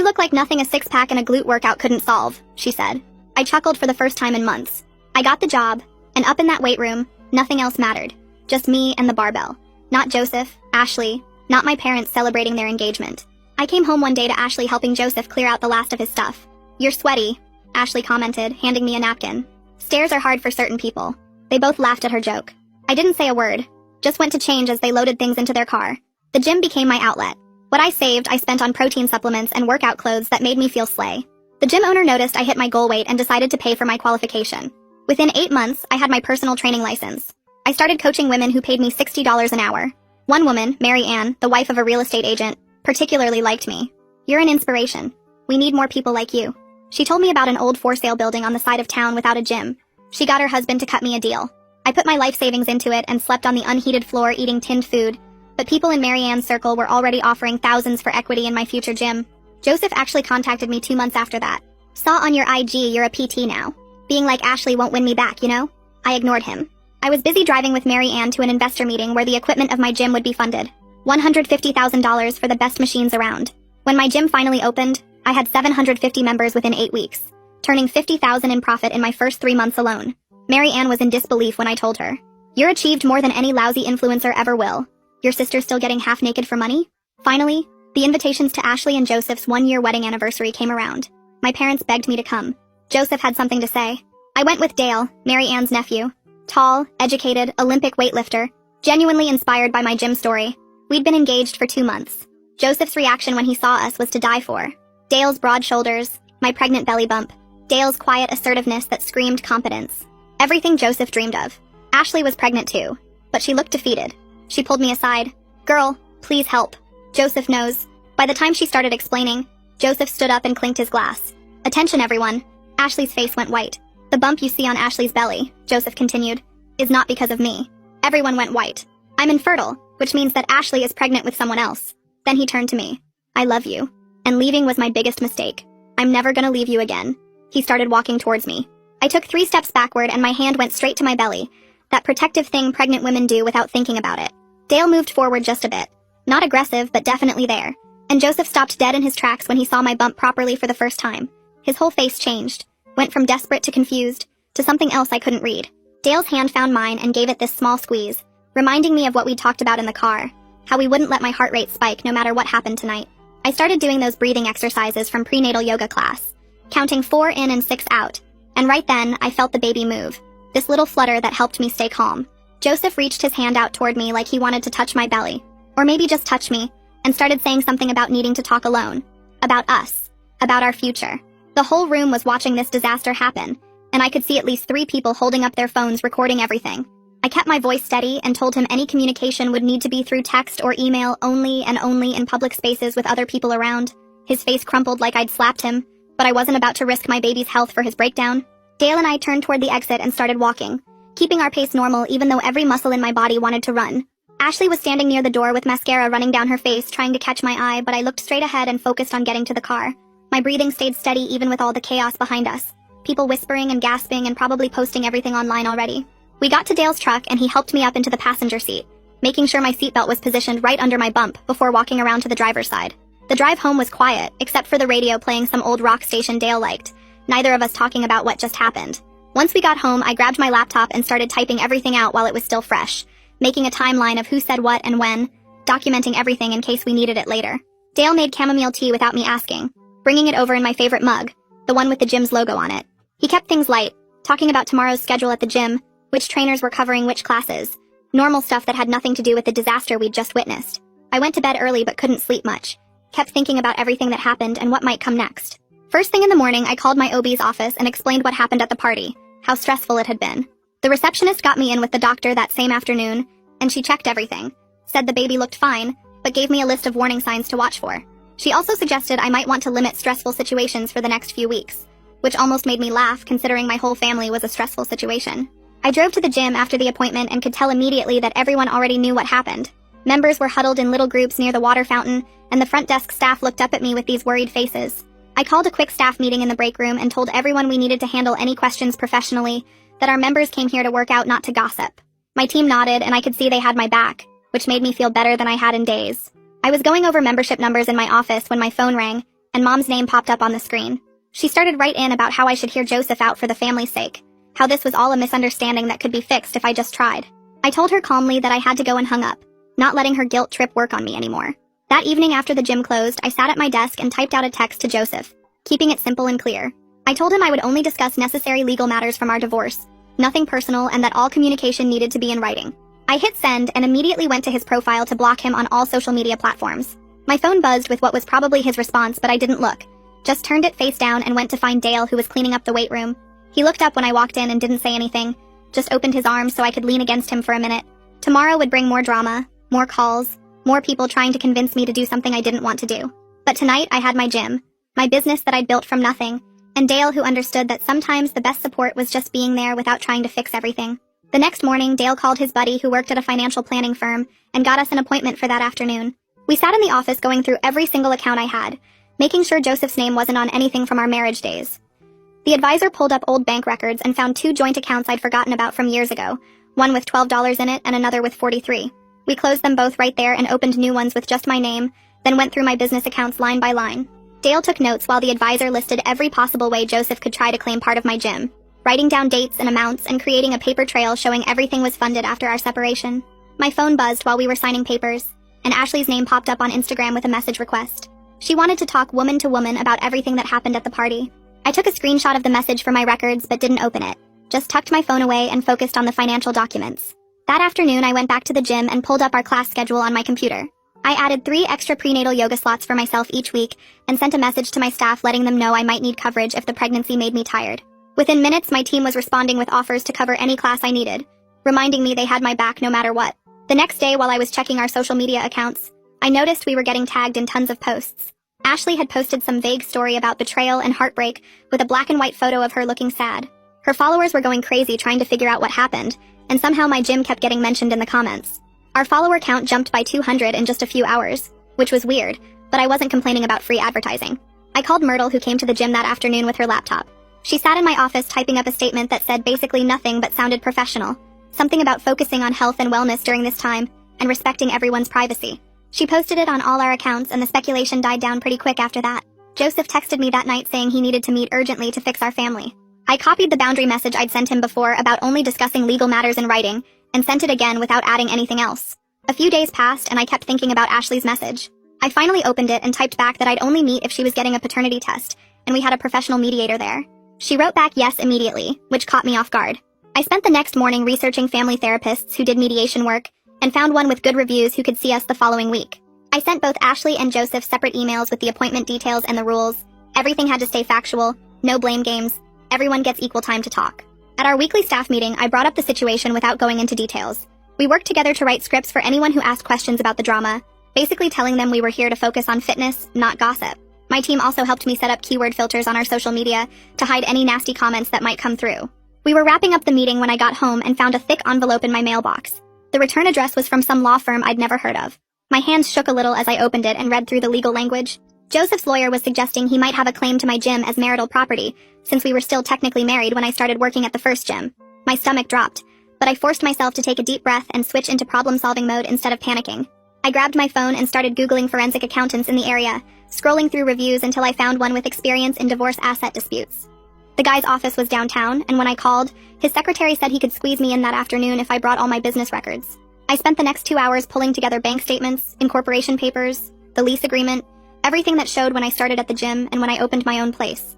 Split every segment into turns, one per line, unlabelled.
You look like nothing a six-pack and a glute workout couldn't solve, she said. I chuckled for the first time in months. I got the job, and up in that weight room, nothing else mattered. Just me and the barbell. Not Joseph, Ashley, not my parents celebrating their engagement. I came home one day to Ashley helping Joseph clear out the last of his stuff. You're sweaty, Ashley commented, handing me a napkin. Stairs are hard for certain people. They both laughed at her joke. I didn't say a word, just went to change as they loaded things into their car. The gym became my outlet. What I saved, I spent on protein supplements and workout clothes that made me feel slay. The gym owner noticed I hit my goal weight and decided to pay for my qualification. Within 8 months, I had my personal training license. I started coaching women who paid me $60 an hour. One woman, Mary Ann, the wife of a real estate agent, particularly liked me. You're an inspiration. We need more people like you. She told me about an old for-sale building on the side of town without a gym. She got her husband to cut me a deal. I put my life savings into it and slept on the unheated floor eating tinned food. But people in Mary Ann's circle were already offering thousands for equity in my future gym. Joseph actually contacted me 2 months after that. Saw on your IG you're a PT now. Being like Ashley won't win me back, you know? I ignored him. I was busy driving with Mary Ann to an investor meeting where the equipment of my gym would be funded. $150,000 for the best machines around. When my gym finally opened, I had 750 members within 8 weeks, turning $50,000 in profit in my first 3 months alone. Mary Ann was in disbelief when I told her. You're achieved more than any lousy influencer ever will. Your sister's still getting half naked for money? Finally, the invitations to Ashley and Joseph's 1-year wedding anniversary came around. My parents begged me to come. Joseph had something to say. I went with Dale, Mary Ann's nephew. Tall, educated, Olympic weightlifter, genuinely inspired by my gym story. We'd been engaged for 2 months. Joseph's reaction when he saw us was to die for. Dale's broad shoulders, my pregnant belly bump. Dale's quiet assertiveness that screamed competence. Everything Joseph dreamed of. Ashley was pregnant too, but she looked defeated. She pulled me aside. Girl, please help. Joseph knows. By the time she started explaining, Joseph stood up and clinked his glass. Attention everyone. Ashley's face went white. The bump you see on Ashley's belly, Joseph continued, is not because of me. Everyone went white. I'm infertile, which means that Ashley is pregnant with someone else. Then he turned to me. I love you. And leaving was my biggest mistake. I'm never gonna leave you again. He started walking towards me. I took 3 steps backward and my hand went straight to my belly. That protective thing pregnant women do without thinking about it. Dale moved forward just a bit. Not aggressive, but definitely there. And Joseph stopped dead in his tracks when he saw my bump properly for the first time. His whole face changed. Went from desperate to confused, to something else I couldn't read. Dale's hand found mine and gave it this small squeeze, reminding me of what we'd talked about in the car, how we wouldn't let my heart rate spike no matter what happened tonight. I started doing those breathing exercises from prenatal yoga class, counting 4 in and 6 out, and right then I felt the baby move, this little flutter that helped me stay calm. Joseph reached his hand out toward me like he wanted to touch my belly, or maybe just touch me, and started saying something about needing to talk alone, about us, about our future. The whole room was watching this disaster happen, and I could see at least 3 people holding up their phones recording everything. I kept my voice steady and told him any communication would need to be through text or email only and only in public spaces with other people around. His face crumpled like I'd slapped him, but I wasn't about to risk my baby's health for his breakdown. Dale and I turned toward the exit and started walking, keeping our pace normal even though every muscle in my body wanted to run. Ashley was standing near the door with mascara running down her face trying to catch my eye, but I looked straight ahead and focused on getting to the car. My breathing stayed steady even with all the chaos behind us. People whispering and gasping and probably posting everything online already. We got to Dale's truck and he helped me up into the passenger seat, making sure my seatbelt was positioned right under my bump before walking around to the driver's side. The drive home was quiet, except for the radio playing some old rock station Dale liked, neither of us talking about what just happened. Once we got home, I grabbed my laptop and started typing everything out while it was still fresh, making a timeline of who said what and when, documenting everything in case we needed it later. Dale made chamomile tea without me asking, bringing it over in my favorite mug, the one with the gym's logo on it. He kept things light, talking about tomorrow's schedule at the gym, which trainers were covering which classes, normal stuff that had nothing to do with the disaster we'd just witnessed. I went to bed early but couldn't sleep much, kept thinking about everything that happened and what might come next. First thing in the morning, I called my OB's office and explained what happened at the party, how stressful it had been. The receptionist got me in with the doctor that same afternoon, and she checked everything, said the baby looked fine, but gave me a list of warning signs to watch for. She also suggested I might want to limit stressful situations for the next few weeks, which almost made me laugh considering my whole family was a stressful situation. I drove to the gym after the appointment and could tell immediately that everyone already knew what happened. Members were huddled in little groups near the water fountain, and the front desk staff looked up at me with these worried faces. I called a quick staff meeting in the break room and told everyone we needed to handle any questions professionally, that our members came here to work out, not to gossip. My team nodded, and I could see they had my back, which made me feel better than I had in days. I was going over membership numbers in my office when my phone rang, and Mom's name popped up on the screen. She started right in about how I should hear Joseph out for the family's sake, how this was all a misunderstanding that could be fixed if I just tried. I told her calmly that I had to go and hung up, not letting her guilt trip work on me anymore. That evening after the gym closed, I sat at my desk and typed out a text to Joseph, keeping it simple and clear. I told him I would only discuss necessary legal matters from our divorce, nothing personal, and that all communication needed to be in writing. I hit send and immediately went to his profile to block him on all social media platforms. My phone buzzed with what was probably his response, but I didn't look. Just turned it face down and went to find Dale, who was cleaning up the weight room. He looked up when I walked in and didn't say anything, just opened his arms so I could lean against him for a minute. Tomorrow would bring more drama, more calls, more people trying to convince me to do something I didn't want to do. But tonight I had my gym, my business that I'd built from nothing, and Dale, who understood that sometimes the best support was just being there without trying to fix everything. The next morning, Dale called his buddy who worked at a financial planning firm and got us an appointment for that afternoon. We sat in the office going through every single account I had, making sure Joseph's name wasn't on anything from our marriage days. The advisor pulled up old bank records and found 2 joint accounts I'd forgotten about from years ago, one with $12 in it and another with $43. We closed them both right there and opened new ones with just my name, then went through my business accounts line by line. Dale took notes while the advisor listed every possible way Joseph could try to claim part of my gym, writing down dates and amounts and creating a paper trail showing everything was funded after our separation. My phone buzzed while we were signing papers, and Ashley's name popped up on Instagram with a message request. She wanted to talk woman to woman about everything that happened at the party. I took a screenshot of the message for my records but didn't open it, just tucked my phone away and focused on the financial documents. That afternoon I went back to the gym and pulled up our class schedule on my computer. I added 3 extra prenatal yoga slots for myself each week and sent a message to my staff letting them know I might need coverage if the pregnancy made me tired. Within minutes, my team was responding with offers to cover any class I needed, reminding me they had my back no matter what. The next day, while I was checking our social media accounts, I noticed we were getting tagged in tons of posts. Ashley had posted some vague story about betrayal and heartbreak with a black and white photo of her looking sad. Her followers were going crazy trying to figure out what happened, and somehow my gym kept getting mentioned in the comments. Our follower count jumped by 200 in just a few hours, which was weird, but I wasn't complaining about free advertising. I called Myrtle, who came to the gym that afternoon with her laptop. She sat in my office typing up a statement that said basically nothing but sounded professional. Something about focusing on health and wellness during this time and respecting everyone's privacy. She posted it on all our accounts and the speculation died down pretty quick after that. Joseph texted me that night saying he needed to meet urgently to fix our family. I copied the boundary message I'd sent him before about only discussing legal matters in writing and sent it again without adding anything else. A few days passed and I kept thinking about Ashley's message. I finally opened it and typed back that I'd only meet if she was getting a paternity test and we had a professional mediator there. She wrote back yes immediately, which caught me off guard. I spent the next morning researching family therapists who did mediation work and found one with good reviews who could see us the following week. I sent both Ashley and Joseph separate emails with the appointment details and the rules. Everything had to stay factual, no blame games, everyone gets equal time to talk. At our weekly staff meeting, I brought up the situation without going into details. We worked together to write scripts for anyone who asked questions about the drama, basically telling them we were here to focus on fitness, not gossip. My team also helped me set up keyword filters on our social media to hide any nasty comments that might come through. We were wrapping up the meeting when I got home and found a thick envelope in my mailbox. The return address was from some law firm I'd never heard of. My hands shook a little as I opened it and read through the legal language. Joseph's lawyer was suggesting he might have a claim to my gym as marital property, since we were still technically married when I started working at the first gym. My stomach dropped, but I forced myself to take a deep breath and switch into problem-solving mode instead of panicking. I grabbed my phone and started Googling forensic accountants in the area, scrolling through reviews until I found one with experience in divorce asset disputes. The guy's office was downtown, and when I called, his secretary said he could squeeze me in that afternoon if I brought all my business records. I spent the next 2 hours pulling together bank statements, incorporation papers, the lease agreement, everything that showed when I started at the gym and when I opened my own place.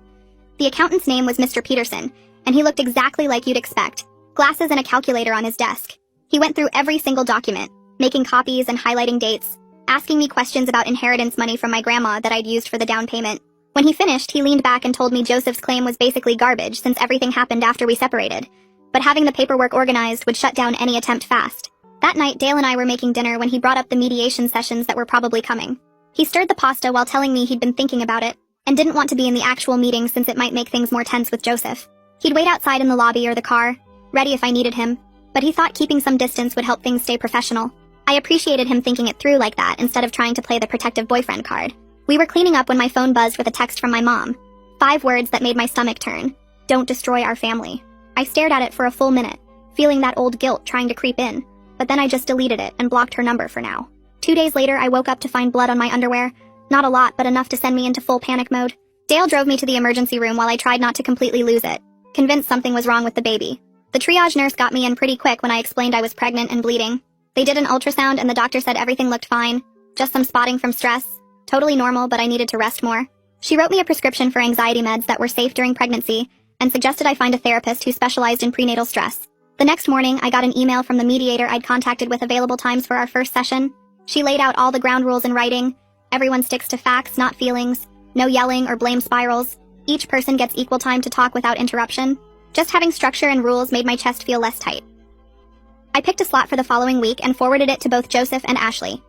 The accountant's name was Mr. Peterson, and he looked exactly like you'd expect, glasses and a calculator on his desk. He went through every single document, making copies and highlighting dates, asking me questions about inheritance money from my grandma that I'd used for the down payment. When he finished, he leaned back and told me Joseph's claim was basically garbage since everything happened after we separated, but having the paperwork organized would shut down any attempt fast. That night, Dale and I were making dinner when he brought up the mediation sessions that were probably coming. He stirred the pasta while telling me he'd been thinking about it, and didn't want to be in the actual meeting since it might make things more tense with Joseph. He'd wait outside in the lobby or the car, ready if I needed him, but he thought keeping some distance would help things stay professional. I appreciated him thinking it through like that instead of trying to play the protective boyfriend card. We were cleaning up when my phone buzzed with a text from my mom. 5 words that made my stomach turn. Don't destroy our family. I stared at it for a full minute, feeling that old guilt trying to creep in, but then I just deleted it and blocked her number for now. 2 days later, I woke up to find blood on my underwear, Not a lot, but enough to send me into full panic mode. Dale drove me to the emergency room while I tried not to completely lose it, convinced something was wrong with the baby. The triage nurse got me in pretty quick when I explained I was pregnant and bleeding. They did an ultrasound and the doctor said everything looked fine, just some spotting from stress. Totally normal, but I needed to rest more. She wrote me a prescription for anxiety meds that were safe during pregnancy and suggested I find a therapist who specialized in prenatal stress. The next morning, I got an email from the mediator I'd contacted with available times for our first session. She laid out all the ground rules in writing. Everyone sticks to facts, not feelings. No yelling or blame spirals. Each person gets equal time to talk without interruption. Just having structure and rules made my chest feel less tight. I picked a slot for the following week and forwarded it to both Joseph and Ashley.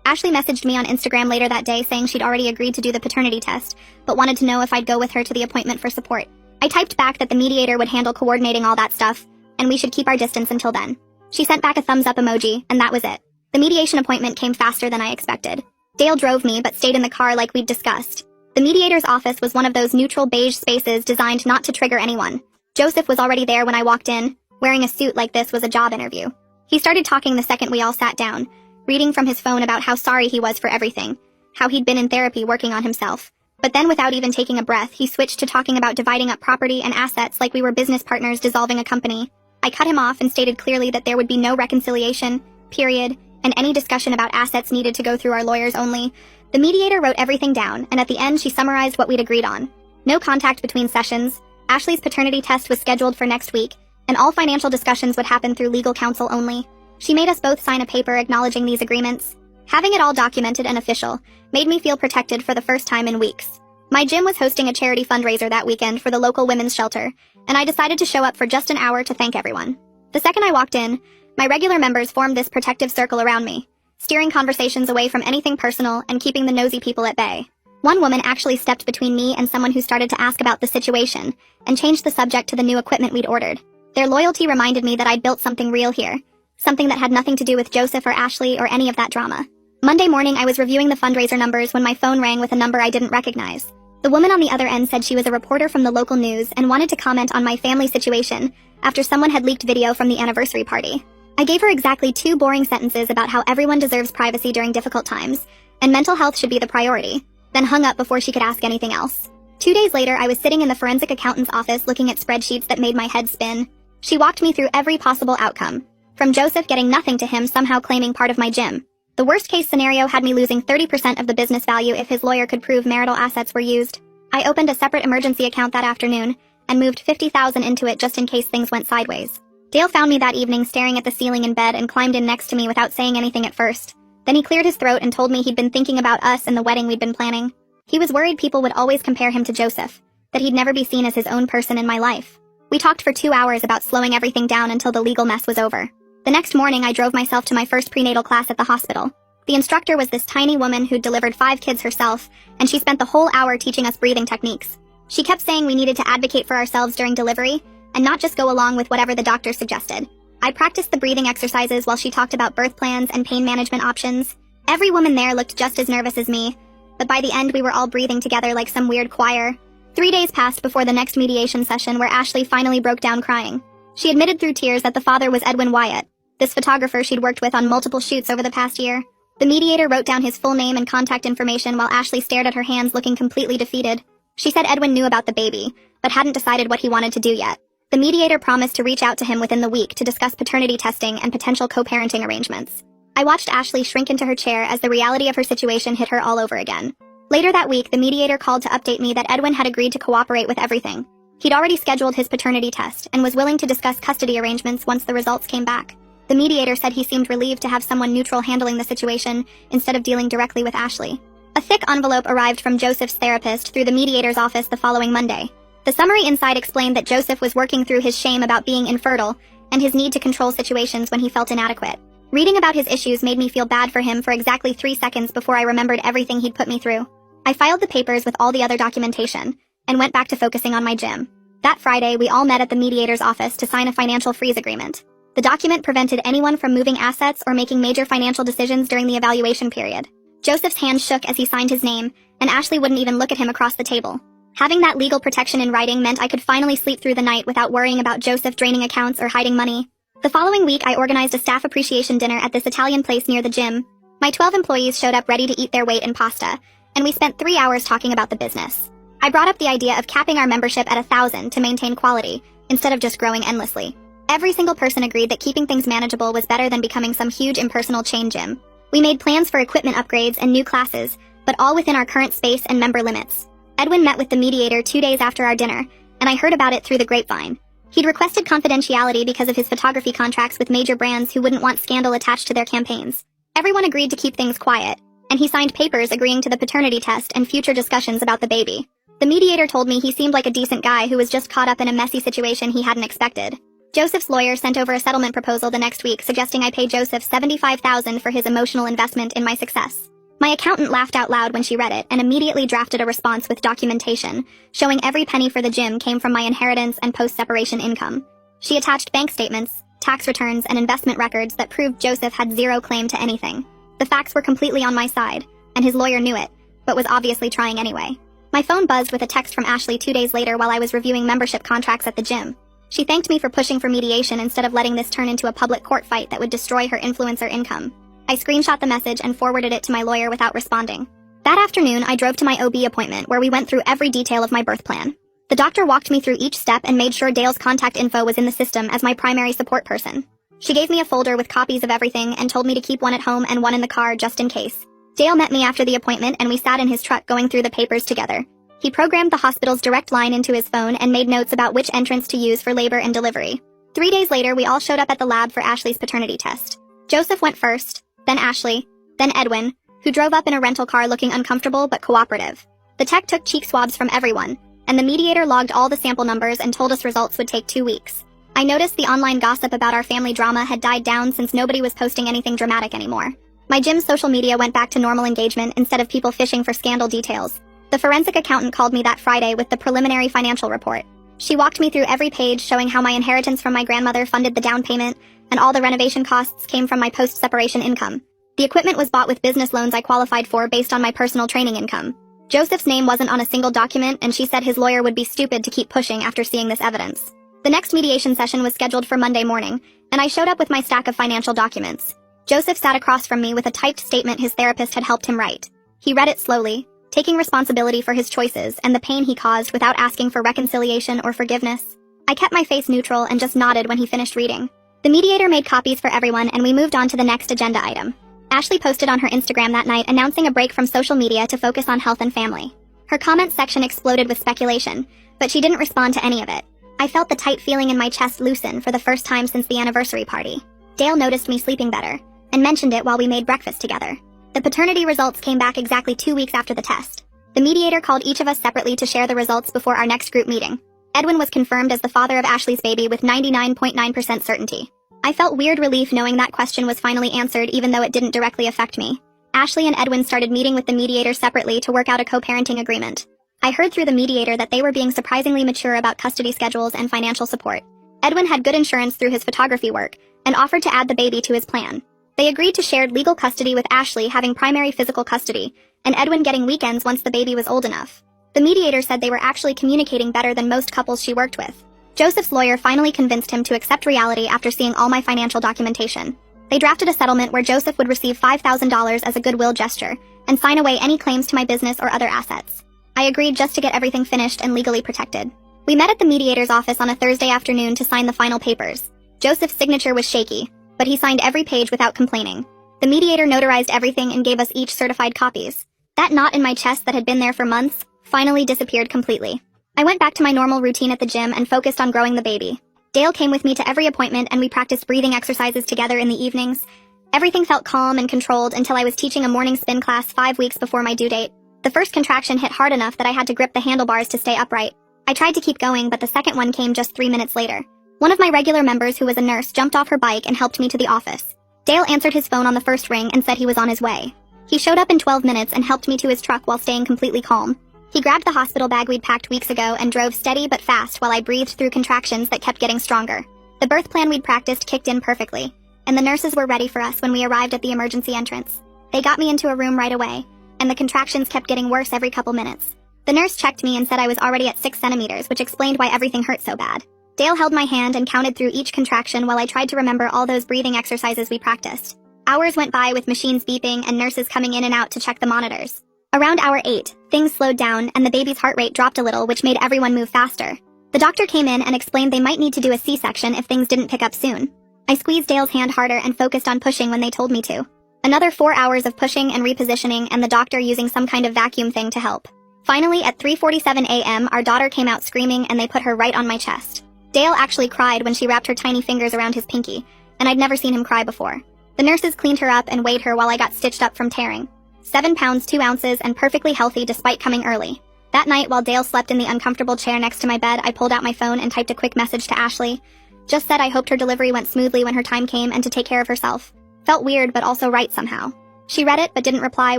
Ashley messaged me on Instagram later that day saying she'd already agreed to do the paternity test, but wanted to know if I'd go with her to the appointment for support. I typed back that the mediator would handle coordinating all that stuff, and we should keep our distance until then. She sent back a thumbs up emoji, and that was it. The mediation appointment came faster than I expected. Dale drove me, but stayed in the car like we'd discussed. The mediator's office was one of those neutral beige spaces designed not to trigger anyone. Joseph was already there when I walked in. Wearing a suit like this was a job interview. He started talking the second we all sat down, reading from his phone about how sorry he was for everything, how he'd been in therapy working on himself. But then without even taking a breath, he switched to talking about dividing up property and assets like we were business partners dissolving a company. I cut him off and stated clearly that there would be no reconciliation, period, and any discussion about assets needed to go through our lawyers only. The mediator wrote everything down, and at the end she summarized what we'd agreed on. No contact between sessions. Ashley's paternity test was scheduled for next week, and all financial discussions would happen through legal counsel only. She made us both sign a paper acknowledging these agreements. Having it all documented and official made me feel protected for the first time in weeks. My gym was hosting a charity fundraiser that weekend for the local women's shelter, and I decided to show up for just an hour to thank everyone. The second I walked in, my regular members formed this protective circle around me, steering conversations away from anything personal and keeping the nosy people at bay. One woman actually stepped between me and someone who started to ask about the situation and changed the subject to the new equipment we'd ordered. Their loyalty reminded me that I'd built something real here, something that had nothing to do with Joseph or Ashley or any of that drama. Monday morning, I was reviewing the fundraiser numbers when my phone rang with a number I didn't recognize. The woman on the other end said she was a reporter from the local news and wanted to comment on my family situation after someone had leaked video from the anniversary party. I gave her exactly 2 boring sentences about how everyone deserves privacy during difficult times, and mental health should be the priority, then hung up before she could ask anything else. 2 days later, I was sitting in the forensic accountant's office looking at spreadsheets that made my head spin. She walked me through every possible outcome, from Joseph getting nothing to him somehow claiming part of my gym. The worst-case scenario had me losing 30% of the business value if his lawyer could prove marital assets were used. I opened a separate emergency account that afternoon and moved $50,000 into it just in case things went sideways. Dale found me that evening staring at the ceiling in bed and climbed in next to me without saying anything at first. Then he cleared his throat and told me he'd been thinking about us and the wedding we'd been planning. He was worried people would always compare him to Joseph, that he'd never be seen as his own person in my life. We talked for 2 hours about slowing everything down until the legal mess was over. The next morning, I drove myself to my first prenatal class at the hospital. The instructor was this tiny woman who'd delivered 5 kids herself, and she spent the whole hour teaching us breathing techniques. She kept saying we needed to advocate for ourselves during delivery, and not just go along with whatever the doctor suggested. I practiced the breathing exercises while she talked about birth plans and pain management options. Every woman there looked just as nervous as me, but by the end we were all breathing together like some weird choir. 3 days passed before the next mediation session where Ashley finally broke down crying. She admitted through tears that the father was Edwin Wyatt, this photographer she'd worked with on multiple shoots over the past year. The mediator wrote down his full name and contact information while Ashley stared at her hands looking completely defeated. She said Edwin knew about the baby, but hadn't decided what he wanted to do yet. The mediator promised to reach out to him within the week to discuss paternity testing and potential co-parenting arrangements. I watched Ashley shrink into her chair as the reality of her situation hit her all over again. Later that week, the mediator called to update me that Edwin had agreed to cooperate with everything. He'd already scheduled his paternity test and was willing to discuss custody arrangements once the results came back. The mediator said he seemed relieved to have someone neutral handling the situation instead of dealing directly with Ashley. A thick envelope arrived from Joseph's therapist through the mediator's office the following Monday. The summary inside explained that Joseph was working through his shame about being infertile and his need to control situations when he felt inadequate. Reading about his issues made me feel bad for him for exactly 3 seconds before I remembered everything he'd put me through. I filed the papers with all the other documentation and went back to focusing on my gym. That Friday, we all met at the mediator's office to sign a financial freeze agreement. The document prevented anyone from moving assets or making major financial decisions during the evaluation period. Joseph's hand shook as he signed his name, and Ashley wouldn't even look at him across the table. Having that legal protection in writing meant I could finally sleep through the night without worrying about Joseph draining accounts or hiding money. The following week, I organized a staff appreciation dinner at this Italian place near the gym. My 12 employees showed up ready to eat their weight in pasta, and we spent 3 hours talking about the business. I brought up the idea of capping our membership at 1,000 to maintain quality, instead of just growing endlessly. Every single person agreed that keeping things manageable was better than becoming some huge impersonal chain gym. We made plans for equipment upgrades and new classes, but all within our current space and member limits. Edwin met with the mediator 2 days after our dinner, and I heard about it through the grapevine. He'd requested confidentiality because of his photography contracts with major brands who wouldn't want scandal attached to their campaigns. Everyone agreed to keep things quiet, and he signed papers agreeing to the paternity test and future discussions about the baby. The mediator told me he seemed like a decent guy who was just caught up in a messy situation he hadn't expected. Joseph's lawyer sent over a settlement proposal the next week suggesting I pay Joseph $75,000 for his emotional investment in my success. My accountant laughed out loud when she read it and immediately drafted a response with documentation, showing every penny for the gym came from my inheritance and post-separation income. She attached bank statements, tax returns, and investment records that proved Joseph had zero claim to anything. The facts were completely on my side, and his lawyer knew it, but was obviously trying anyway. My phone buzzed with a text from Ashley 2 days later while I was reviewing membership contracts at the gym. She thanked me for pushing for mediation instead of letting this turn into a public court fight that would destroy her influencer income. I screenshot the message and forwarded it to my lawyer without responding. That afternoon, I drove to my OB appointment where we went through every detail of my birth plan. The doctor walked me through each step and made sure Dale's contact info was in the system as my primary support person. She gave me a folder with copies of everything and told me to keep one at home and one in the car just in case. Dale met me after the appointment and we sat in his truck going through the papers together. He programmed the hospital's direct line into his phone and made notes about which entrance to use for labor and delivery. 3 days later, we all showed up at the lab for Ashley's paternity test. Joseph went first, then Ashley, then Edwin, who drove up in a rental car looking uncomfortable but cooperative. The tech took cheek swabs from everyone, and the mediator logged all the sample numbers and told us results would take 2 weeks. I noticed the online gossip about our family drama had died down since nobody was posting anything dramatic anymore. My gym's social media went back to normal engagement instead of people fishing for scandal details. The forensic accountant called me that Friday with the preliminary financial report. She walked me through every page showing how my inheritance from my grandmother funded the down payment, and all the renovation costs came from my post-separation income. The equipment was bought with business loans I qualified for based on my personal training income. Joseph's name wasn't on a single document, and she said his lawyer would be stupid to keep pushing after seeing this evidence. The next mediation session was scheduled for Monday morning, and I showed up with my stack of financial documents. Joseph sat across from me with a typed statement his therapist had helped him write. He read it slowly, taking responsibility for his choices and the pain he caused without asking for reconciliation or forgiveness. I kept my face neutral and just nodded when he finished reading. The mediator made copies for everyone and we moved on to the next agenda item. Ashley posted on her Instagram that night announcing a break from social media to focus on health and family. Her comments section exploded with speculation, but she didn't respond to any of it. I felt the tight feeling in my chest loosen for the first time since the anniversary party. Dale noticed me sleeping better, and mentioned it while we made breakfast together. The paternity results came back exactly 2 weeks after the test. The mediator called each of us separately to share the results before our next group meeting. Edwin was confirmed as the father of Ashley's baby with 99.9% certainty. I felt weird relief knowing that question was finally answered even though it didn't directly affect me. Ashley and Edwin started meeting with the mediator separately to work out a co-parenting agreement. I heard through the mediator that they were being surprisingly mature about custody schedules and financial support. Edwin had good insurance through his photography work and offered to add the baby to his plan. They agreed to shared legal custody with Ashley having primary physical custody, and Edwin getting weekends once the baby was old enough. The mediator said they were actually communicating better than most couples she worked with. Joseph's lawyer finally convinced him to accept reality after seeing all my financial documentation. They drafted a settlement where Joseph would receive $5,000 as a goodwill gesture, and sign away any claims to my business or other assets. I agreed just to get everything finished and legally protected. We met at the mediator's office on a Thursday afternoon to sign the final papers. Joseph's signature was shaky, but he signed every page without complaining. The mediator notarized everything and gave us each certified copies. That knot in my chest that had been there for months finally disappeared completely. I went back to my normal routine at the gym and focused on growing the baby. Dale came with me to every appointment and we practiced breathing exercises together in the evenings. Everything felt calm and controlled until I was teaching a morning spin class 5 weeks before my due date. The first contraction hit hard enough that I had to grip the handlebars to stay upright. I tried to keep going, but the second one came just 3 minutes later. One of my regular members who was a nurse jumped off her bike and helped me to the office. Dale answered his phone on the first ring and said he was on his way. He showed up in 12 minutes and helped me to his truck while staying completely calm. He grabbed the hospital bag we'd packed weeks ago and drove steady but fast while I breathed through contractions that kept getting stronger. The birth plan we'd practiced kicked in perfectly, and the nurses were ready for us when we arrived at the emergency entrance. They got me into a room right away, and the contractions kept getting worse every couple minutes. The nurse checked me and said I was already at 6 centimeters, which explained why everything hurt so bad. Dale held my hand and counted through each contraction while I tried to remember all those breathing exercises we practiced. Hours went by with machines beeping and nurses coming in and out to check the monitors. Around hour 8, things slowed down and the baby's heart rate dropped a little, which made everyone move faster. The doctor came in and explained they might need to do a C-section if things didn't pick up soon. I squeezed Dale's hand harder and focused on pushing when they told me to. Another 4 hours of pushing and repositioning and the doctor using some kind of vacuum thing to help. Finally, at 3:47 a.m., our daughter came out screaming and they put her right on my chest. Dale actually cried when she wrapped her tiny fingers around his pinky, and I'd never seen him cry before. The nurses cleaned her up and weighed her while I got stitched up from tearing. 7 pounds 2 ounces and perfectly healthy despite coming early. That night, while Dale slept in the uncomfortable chair next to my bed, I pulled out my phone and typed a quick message to Ashley. Just said I hoped her delivery went smoothly when her time came and to take care of herself. Felt weird but also right somehow. She read it but didn't reply,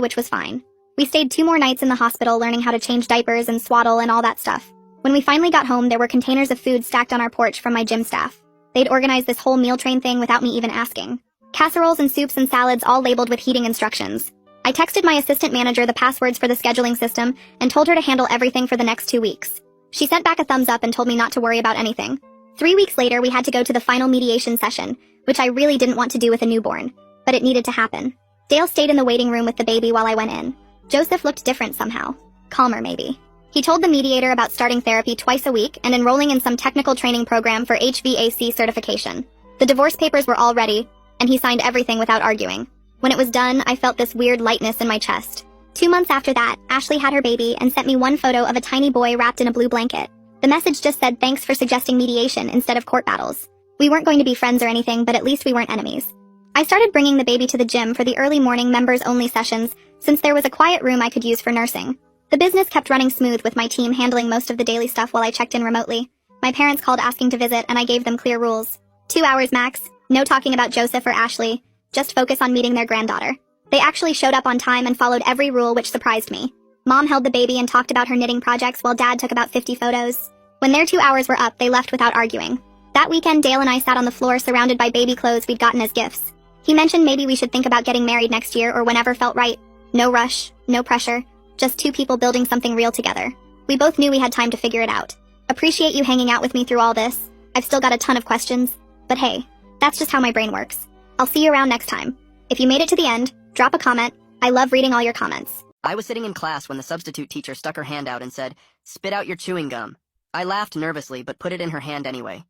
which was fine. We stayed 2 more nights in the hospital learning how to change diapers and swaddle and all that stuff. When we finally got home, there were containers of food stacked on our porch from my gym staff. They'd organized this whole meal train thing without me even asking. Casseroles and soups and salads all labeled with heating instructions. I texted my assistant manager the passwords for the scheduling system and told her to handle everything for the next 2 weeks. She sent back a thumbs up and told me not to worry about anything. 3 weeks later, we had to go to the final mediation session, which I really didn't want to do with a newborn, but it needed to happen. Dale stayed in the waiting room with the baby while I went in. Joseph looked different somehow. Calmer, maybe. He told the mediator about starting therapy twice a week and enrolling in some technical training program for HVAC certification. The divorce papers were all ready, and he signed everything without arguing. When it was done, I felt this weird lightness in my chest. 2 months after that, Ashley had her baby and sent me one photo of a tiny boy wrapped in a blue blanket. The message just said thanks for suggesting mediation instead of court battles. We weren't going to be friends or anything, but at least we weren't enemies. I started bringing the baby to the gym for the early morning members-only sessions, since there was a quiet room I could use for nursing. The business kept running smooth with my team handling most of the daily stuff while I checked in remotely. My parents called asking to visit and I gave them clear rules. 2 hours max, no talking about Joseph or Ashley, just focus on meeting their granddaughter. They actually showed up on time and followed every rule, which surprised me. Mom held the baby and talked about her knitting projects while Dad took about 50 photos. When their 2 hours were up, they left without arguing. That weekend, Dale and I sat on the floor surrounded by baby clothes we'd gotten as gifts. He mentioned maybe we should think about getting married next year or whenever felt right. No rush, no pressure, just 2 people building something real together. We both knew we had time to figure it out. Appreciate you hanging out with me through all this. I've still got a ton of questions, but hey, that's just how my brain works. I'll see you around next time. If you made it to the end, drop a comment. I love reading all your comments.
I was sitting in class when the substitute teacher stuck her hand out and said, "Spit out your chewing gum." I laughed nervously but put it in her hand anyway.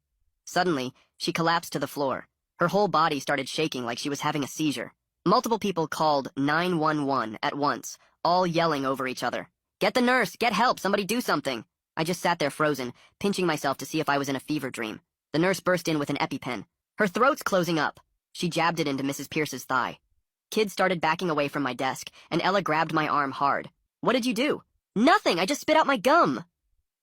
Suddenly, she collapsed to the floor. Her whole body started shaking like she was having a seizure. Multiple people called 911 at once, all yelling over each other. "Get the nurse! Get help! Somebody do something!" I just sat there frozen, pinching myself to see if I was in a fever dream. The nurse burst in with an EpiPen. Her throat's closing up. She jabbed it into Mrs. Pierce's thigh. Kids started backing away from my desk, and Ella grabbed my arm hard. "What did you do?" "Nothing! I just spit out my gum!"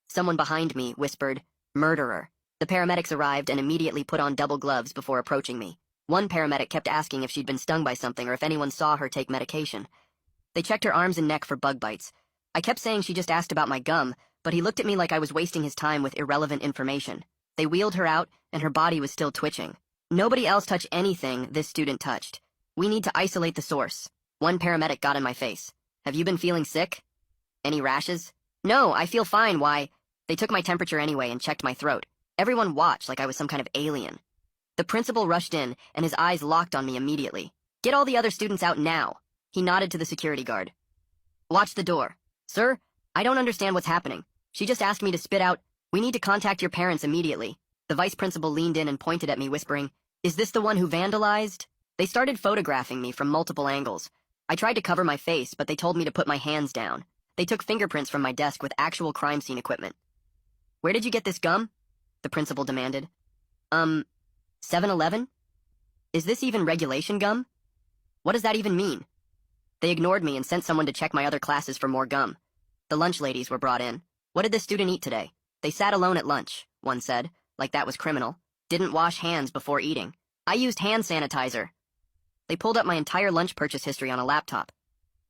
Someone behind me whispered, "Murderer." The paramedics arrived and immediately put on double gloves before approaching me. One paramedic kept asking if she'd been stung by something or if anyone saw her take medication. They checked her arms and neck for bug bites. I kept saying she just asked about my gum, but he looked at me like I was wasting his time with irrelevant information. They wheeled her out, and her body was still twitching. Nobody else touched anything this student touched. "We need to isolate the source." One paramedic got in my face. "Have you been feeling sick? Any rashes?" "No, I feel fine, why?" They took my temperature anyway and checked my throat. Everyone watched like I was some kind of alien. The principal rushed in, and his eyes locked on me immediately. "Get all the other students out now." He nodded to the security guard. "Watch the door." "Sir, I don't understand what's happening. She just asked me to spit out. We need to contact your parents immediately." The vice principal leaned in and pointed at me, whispering, "Is this the one who vandalized?" They started photographing me from multiple angles. I tried to cover my face, but they told me to put my hands down. They took fingerprints from my desk with actual crime scene equipment. "Where did you get this gum?" the principal demanded. 7-Eleven? Is this even regulation gum? What does that even mean?" They ignored me and sent someone to check my other classes for more gum. The lunch ladies were brought in. "What did this student eat today?" "They sat alone at lunch," one said, like that was criminal. "Didn't wash hands before eating." "I used hand sanitizer." They pulled up my entire lunch purchase history on a laptop.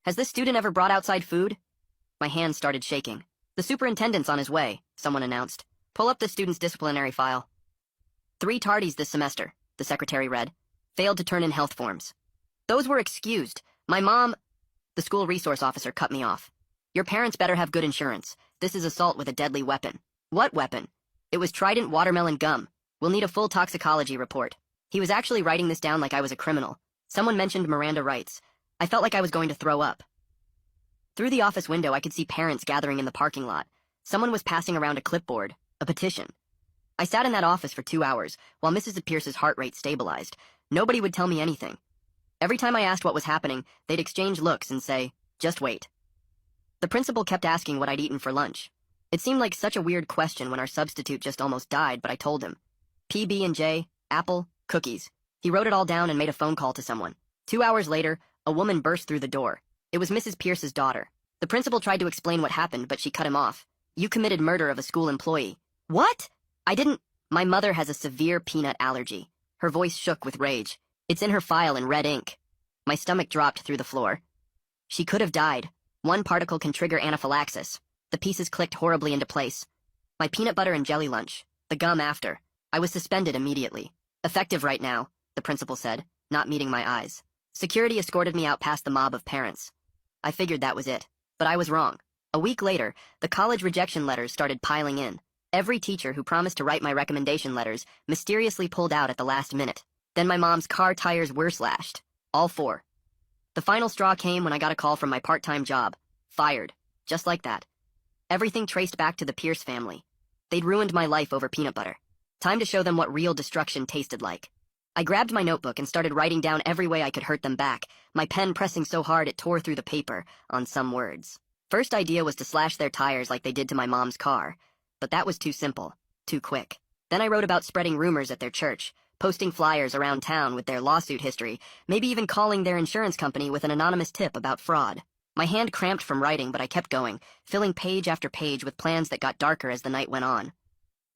"Has this student ever brought outside food?" My hands started shaking. "The superintendent's on his way," someone announced. "Pull up the student's disciplinary file." 3 tardies this semester, the secretary read. Failed to turn in health forms. "Those were excused. My mom—" The school resource officer cut me off. "Your parents better have good insurance. This is assault with a deadly weapon." "What weapon?" "It was Trident watermelon gum. We'll need a full toxicology report." He was actually writing this down like I was a criminal. Someone mentioned Miranda rights. I felt like I was going to throw up. Through the office window, I could see parents gathering in the parking lot. Someone was passing around a clipboard, a petition. I sat in that office for 2 hours, while Mrs. Pierce's heart rate stabilized. Nobody would tell me anything. Every time I asked what was happening, they'd exchange looks and say, "Just wait." The principal kept asking what I'd eaten for lunch. It seemed like such a weird question when our substitute just almost died, but I told him. PB&J, apple, cookies. He wrote it all down and made a phone call to someone. 2 hours later, a woman burst through the door. It was Mrs. Pierce's daughter. The principal tried to explain what happened, but she cut him off. "You committed murder of a school employee." "What?" "I didn't. My mother has a severe peanut allergy." Her voice shook with rage. "It's in her file in red ink." My stomach dropped through the floor. She could have died. One particle can trigger anaphylaxis. The pieces clicked horribly into place. My peanut butter and jelly lunch. The gum after. I was suspended immediately. "Effective right now," the principal said, not meeting my eyes. Security escorted me out past the mob of parents. I figured that was it. But I was wrong. A week later, the college rejection letters started piling in. Every teacher who promised to write my recommendation letters mysteriously pulled out at the last minute. Then my mom's car tires were slashed. All 4. The final straw came when I got a call from my part-time job. Fired. Just like that. Everything traced back to the Pierce family. They'd ruined my life over peanut butter. Time to show them what real destruction tasted like. I grabbed my notebook and started writing down every way I could hurt them back, my pen pressing so hard it tore through the paper on some words. First idea was to slash their tires like they did to my mom's car, but that was too simple, too quick. Then I wrote about spreading rumors at their church, posting flyers around town with their lawsuit history, maybe even calling their insurance company with an anonymous tip about fraud. My hand cramped from writing, but I kept going, filling page after page with plans that got darker as the night went on.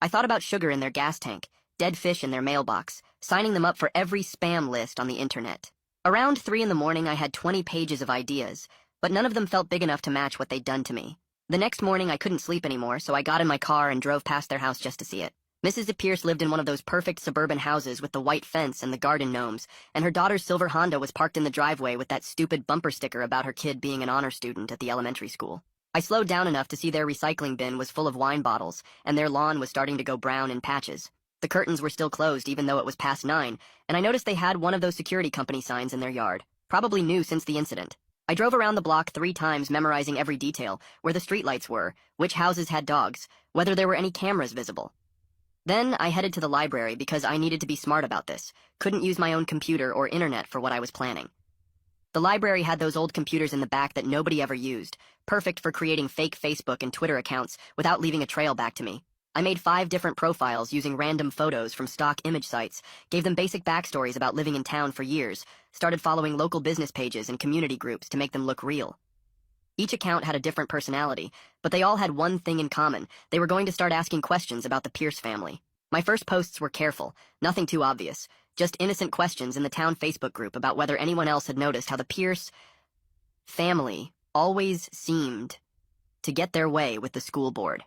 I thought about sugar in their gas tank, dead fish in their mailbox, signing them up for every spam list on the internet. Around 3 in the morning, I had 20 pages of ideas, but none of them felt big enough to match what they'd done to me. The next morning, I couldn't sleep anymore, so I got in my car and drove past their house just to see it. Mrs. Pierce lived in one of those perfect suburban houses with the white fence and the garden gnomes, and her daughter's silver Honda was parked in the driveway with that stupid bumper sticker about her kid being an honor student at the elementary school. I slowed down enough to see their recycling bin was full of wine bottles, and their lawn was starting to go brown in patches. The curtains were still closed even though it was past 9, and I noticed they had one of those security company signs in their yard, probably new since the incident. I drove around the block 3 times, memorizing every detail, where the streetlights were, which houses had dogs, whether there were any cameras visible. Then I headed to the library because I needed to be smart about this, couldn't use my own computer or internet for what I was planning. The library had those old computers in the back that nobody ever used, perfect for creating fake Facebook and Twitter accounts without leaving a trail back to me. I made 5 different profiles using random photos from stock image sites, gave them basic backstories about living in town for years, started following local business pages and community groups to make them look real. Each account had a different personality, but they all had one thing in common. They were going to start asking questions about the Pierce family. My first posts were careful, nothing too obvious, just innocent questions in the town Facebook group about whether anyone else had noticed how the Pierce family always seemed to get their way with the school board.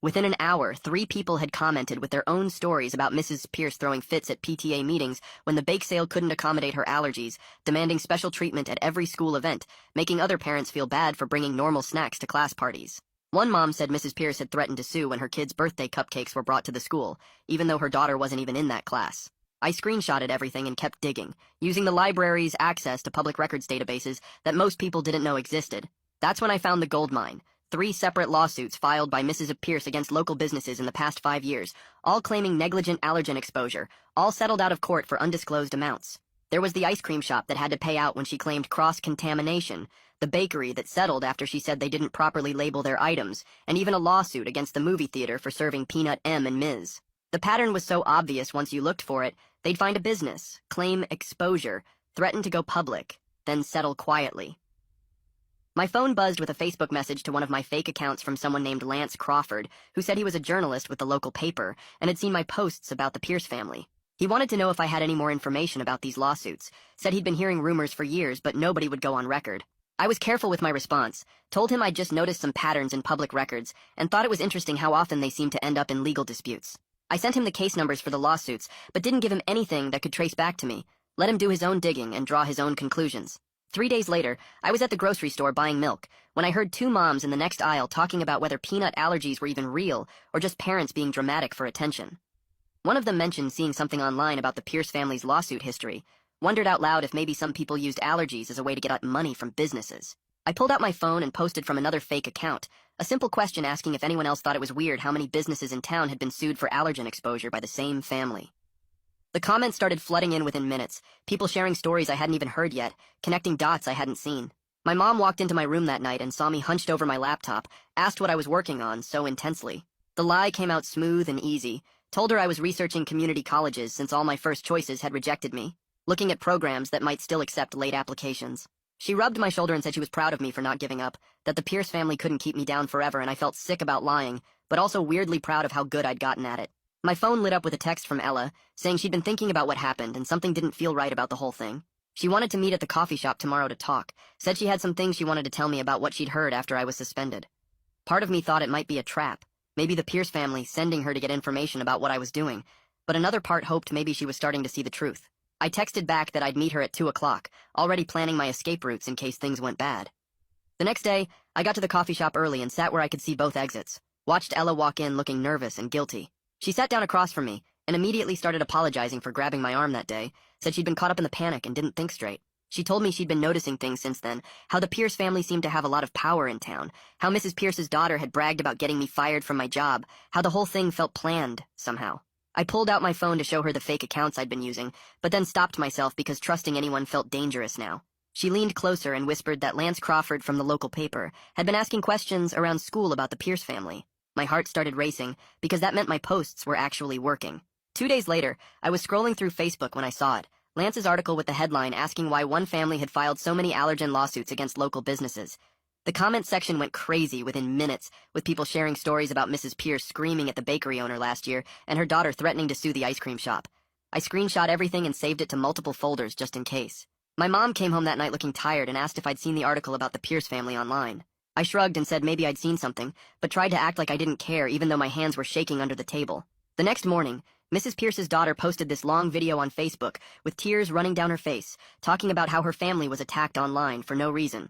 Within an hour, 3 people had commented with their own stories about Mrs. Pierce throwing fits at PTA meetings when the bake sale couldn't accommodate her allergies, demanding special treatment at every school event, making other parents feel bad for bringing normal snacks to class parties. One mom said Mrs. Pierce had threatened to sue when her kids' birthday cupcakes were brought to the school, even though her daughter wasn't even in that class. I screenshotted everything and kept digging, using the library's access to public records databases that most people didn't know existed. That's when I found the gold mine. 3 separate lawsuits filed by Mrs. Pierce against local businesses in the past 5 years, all claiming negligent allergen exposure, all settled out of court for undisclosed amounts. There was the ice cream shop that had to pay out when she claimed cross-contamination, the bakery that settled after she said they didn't properly label their items, and even a lawsuit against the movie theater for serving Peanut M and Ms. The pattern was so obvious once you looked for it, they'd find a business, claim exposure, threaten to go public, then settle quietly. My phone buzzed with a Facebook message to one of my fake accounts from someone named Lance Crawford, who said he was a journalist with the local paper and had seen my posts about the Pierce family. He wanted to know if I had any more information about these lawsuits, said he'd been hearing rumors for years, but nobody would go on record. I was careful with my response, told him I'd just noticed some patterns in public records, and thought it was interesting how often they seemed to end up in legal disputes. I sent him the case numbers for the lawsuits, but didn't give him anything that could trace back to me, let him do his own digging and draw his own conclusions. 3 days later, I was at the grocery store buying milk when I heard 2 moms in the next aisle talking about whether peanut allergies were even real or just parents being dramatic for attention. One of them mentioned seeing something online about the Pierce family's lawsuit history, wondered out loud if maybe some people used allergies as a way to get money from businesses. I pulled out my phone and posted from another fake account, a simple question asking if anyone else thought it was weird how many businesses in town had been sued for allergen exposure by the same family. The comments started flooding in within minutes, people sharing stories I hadn't even heard yet, connecting dots I hadn't seen. My mom walked into my room that night and saw me hunched over my laptop, asked what I was working on so intensely. The lie came out smooth and easy, told her I was researching community colleges since all my first choices had rejected me, looking at programs that might still accept late applications. She rubbed my shoulder and said she was proud of me for not giving up, that the Pierce family couldn't keep me down forever, and I felt sick about lying, but also weirdly proud of how good I'd gotten at it. My phone lit up with a text from Ella, saying she'd been thinking about what happened and something didn't feel right about the whole thing. She wanted to meet at the coffee shop tomorrow to talk, said she had some things she wanted to tell me about what she'd heard after I was suspended. Part of me thought it might be a trap, maybe the Pierce family sending her to get information about what I was doing, but another part hoped maybe she was starting to see the truth. I texted back that I'd meet her at 2 o'clock, already planning my escape routes in case things went bad. The next day, I got to the coffee shop early and sat where I could see both exits. Watched Ella walk in looking nervous and guilty. She sat down across from me and immediately started apologizing for grabbing my arm that day, said she'd been caught up in the panic and didn't think straight. She told me she'd been noticing things since then, how the Pierce family seemed to have a lot of power in town, how Mrs. Pierce's daughter had bragged about getting me fired from my job, how the whole thing felt planned, somehow. I pulled out my phone to show her the fake accounts I'd been using, but then stopped myself because trusting anyone felt dangerous now. She leaned closer and whispered that Lance Crawford from the local paper had been asking questions around school about the Pierce family. My heart started racing because that meant my posts were actually working. 2 days later, I was scrolling through Facebook when I saw it. Lance's article with the headline asking why one family had filed so many allergen lawsuits against local businesses. The comment section went crazy within minutes, with people sharing stories about Mrs. Pierce screaming at the bakery owner last year and her daughter threatening to sue the ice cream shop. I screenshot everything and saved it to multiple folders just in case. My mom came home that night looking tired and asked if I'd seen the article about the Pierce family online. I shrugged and said maybe I'd seen something, but tried to act like I didn't care even though my hands were shaking under the table. The next morning, Mrs. Pierce's daughter posted this long video on Facebook with tears running down her face, talking about how her family was attacked online for no reason.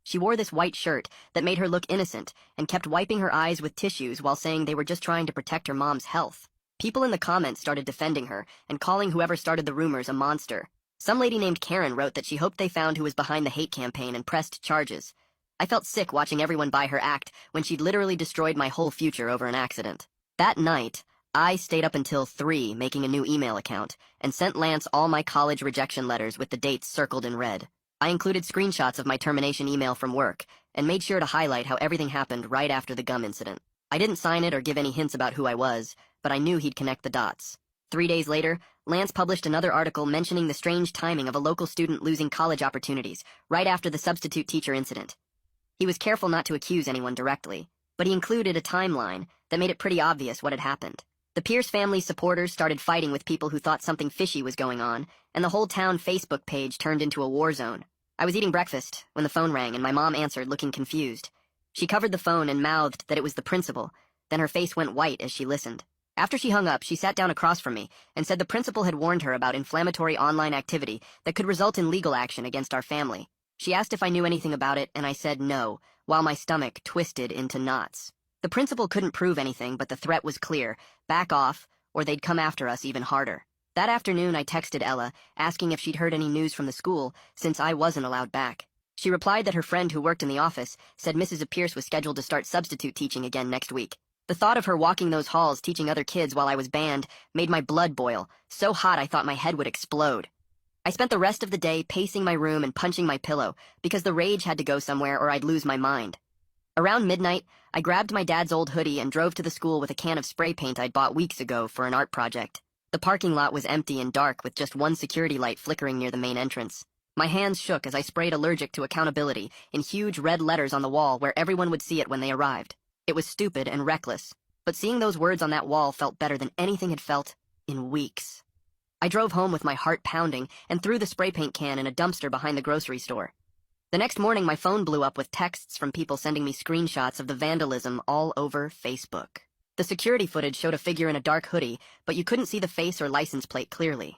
She wore this white shirt that made her look innocent and kept wiping her eyes with tissues while saying they were just trying to protect her mom's health. People in the comments started defending her and calling whoever started the rumors a monster. Some lady named Karen wrote that she hoped they found who was behind the hate campaign and pressed charges. I felt sick watching everyone buy her act when she'd literally destroyed my whole future over an accident. That night, I stayed up until 3 making a new email account and sent Lance all my college rejection letters with the dates circled in red. I included screenshots of my termination email from work and made sure to highlight how everything happened right after the gum incident. I didn't sign it or give any hints about who I was, but I knew he'd connect the dots. 3 days later, Lance published another article mentioning the strange timing of a local student losing college opportunities right after the substitute teacher incident. He was careful not to accuse anyone directly, but he included a timeline that made it pretty obvious what had happened. The Pierce family supporters started fighting with people who thought something fishy was going on, and the whole town Facebook page turned into a war zone. I was eating breakfast when the phone rang and my mom answered, looking confused. She covered the phone and mouthed that it was the principal, then her face went white as she listened. After she hung up, she sat down across from me and said the principal had warned her about inflammatory online activity that could result in legal action against our family. She asked if I knew anything about it, and I said no, while my stomach twisted into knots. The principal couldn't prove anything, but the threat was clear. Back off, or they'd come after us even harder. That afternoon, I texted Ella, asking if she'd heard any news from the school, since I wasn't allowed back. She replied that her friend who worked in the office said Mrs. Pierce was scheduled to start substitute teaching again next week. The thought of her walking those halls teaching other kids while I was banned made my blood boil, so hot I thought my head would explode. I spent the rest of the day pacing my room and punching my pillow, because the rage had to go somewhere or I'd lose my mind. Around midnight, I grabbed my dad's old hoodie and drove to the school with a can of spray paint I'd bought weeks ago for an art project. The parking lot was empty and dark with just one security light flickering near the main entrance. My hands shook as I sprayed "Allergic to Accountability" in huge red letters on the wall where everyone would see it when they arrived. It was stupid and reckless, but seeing those words on that wall felt better than anything had felt in weeks. I drove home with my heart pounding and threw the spray paint can in a dumpster behind the grocery store. The next morning, my phone blew up with texts from people sending me screenshots of the vandalism all over Facebook. The security footage showed a figure in a dark hoodie, but you couldn't see the face or license plate clearly.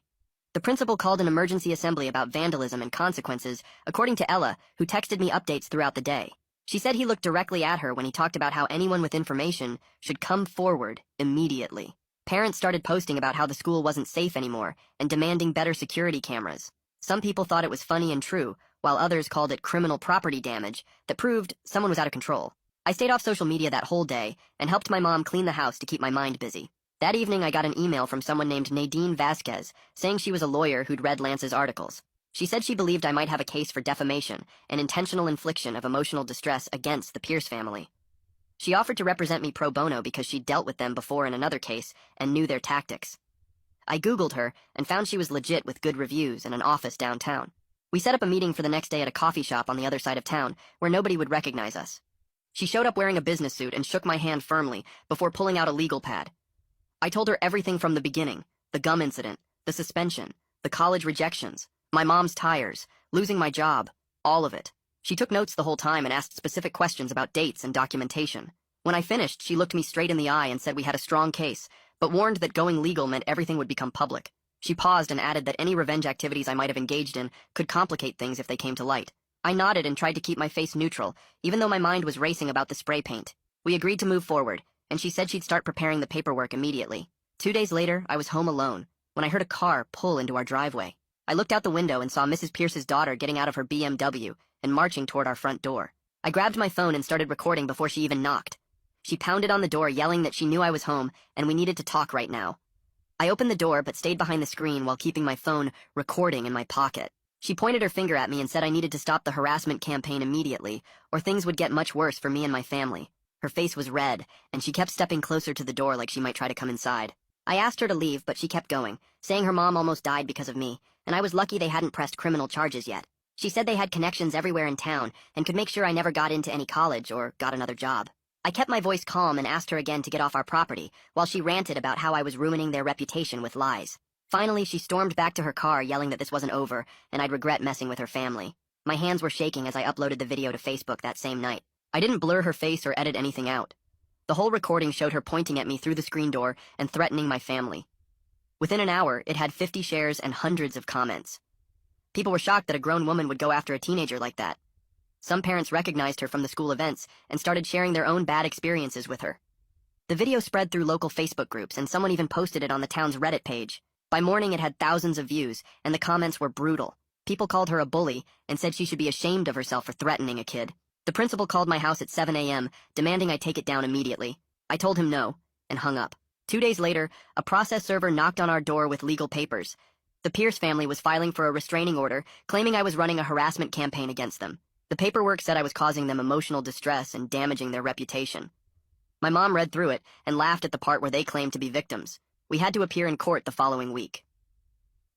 The principal called an emergency assembly about vandalism and consequences, according to Ella, who texted me updates throughout the day. She said he looked directly at her when he talked about how anyone with information should come forward immediately. Parents started posting about how the school wasn't safe anymore and demanding better security cameras. Some people thought it was funny and true, while others called it criminal property damage that proved someone was out of control. I stayed off social media that whole day and helped my mom clean the house to keep my mind busy. That evening, I got an email from someone named Nadine Vasquez saying she was a lawyer who'd read Lance's articles. She said she believed I might have a case for defamation and intentional infliction of emotional distress against the Pierce family. She offered to represent me pro bono because she'd dealt with them before in another case and knew their tactics. I Googled her and found she was legit with good reviews and an office downtown. We set up a meeting for the next day at a coffee shop on the other side of town where nobody would recognize us. She showed up wearing a business suit and shook my hand firmly before pulling out a legal pad. I told her everything from the beginning: the gum incident, the suspension, the college rejections, my mom's tires, losing my job, all of it. She took notes the whole time and asked specific questions about dates and documentation. When I finished, she looked me straight in the eye and said we had a strong case, but warned that going legal meant everything would become public. She paused and added that any revenge activities I might have engaged in could complicate things if they came to light. I nodded and tried to keep my face neutral, even though my mind was racing about the spray paint. We agreed to move forward, and she said she'd start preparing the paperwork immediately. 2 days later, I was home alone when I heard a car pull into our driveway. I looked out the window and saw Mrs. Pierce's daughter getting out of her BMW and marching toward our front door. I grabbed my phone and started recording before she even knocked. She pounded on the door, yelling that she knew I was home and we needed to talk right now. I opened the door but stayed behind the screen while keeping my phone recording in my pocket. She pointed her finger at me and said I needed to stop the harassment campaign immediately, or things would get much worse for me and my family. Her face was red, and she kept stepping closer to the door like she might try to come inside. I asked her to leave, but she kept going, saying her mom almost died because of me, and I was lucky they hadn't pressed criminal charges yet. She said they had connections everywhere in town and could make sure I never got into any college or got another job. I kept my voice calm and asked her again to get off our property, while she ranted about how I was ruining their reputation with lies. Finally, she stormed back to her car, yelling that this wasn't over, and I'd regret messing with her family. My hands were shaking as I uploaded the video to Facebook that same night. I didn't blur her face or edit anything out. The whole recording showed her pointing at me through the screen door and threatening my family. Within an hour, it had 50 shares and hundreds of comments. People were shocked that a grown woman would go after a teenager like that. Some parents recognized her from the school events and started sharing their own bad experiences with her. The video spread through local Facebook groups, and someone even posted it on the town's Reddit page. By morning, it had thousands of views, and the comments were brutal. People called her a bully and said she should be ashamed of herself for threatening a kid. The principal called my house at 7 a.m., demanding I take it down immediately. I told him no, and hung up. 2 days later, a process server knocked on our door with legal papers. The Pierce family was filing for a restraining order, claiming I was running a harassment campaign against them. The paperwork said I was causing them emotional distress and damaging their reputation. My mom read through it and laughed at the part where they claimed to be victims. We had to appear in court the following week.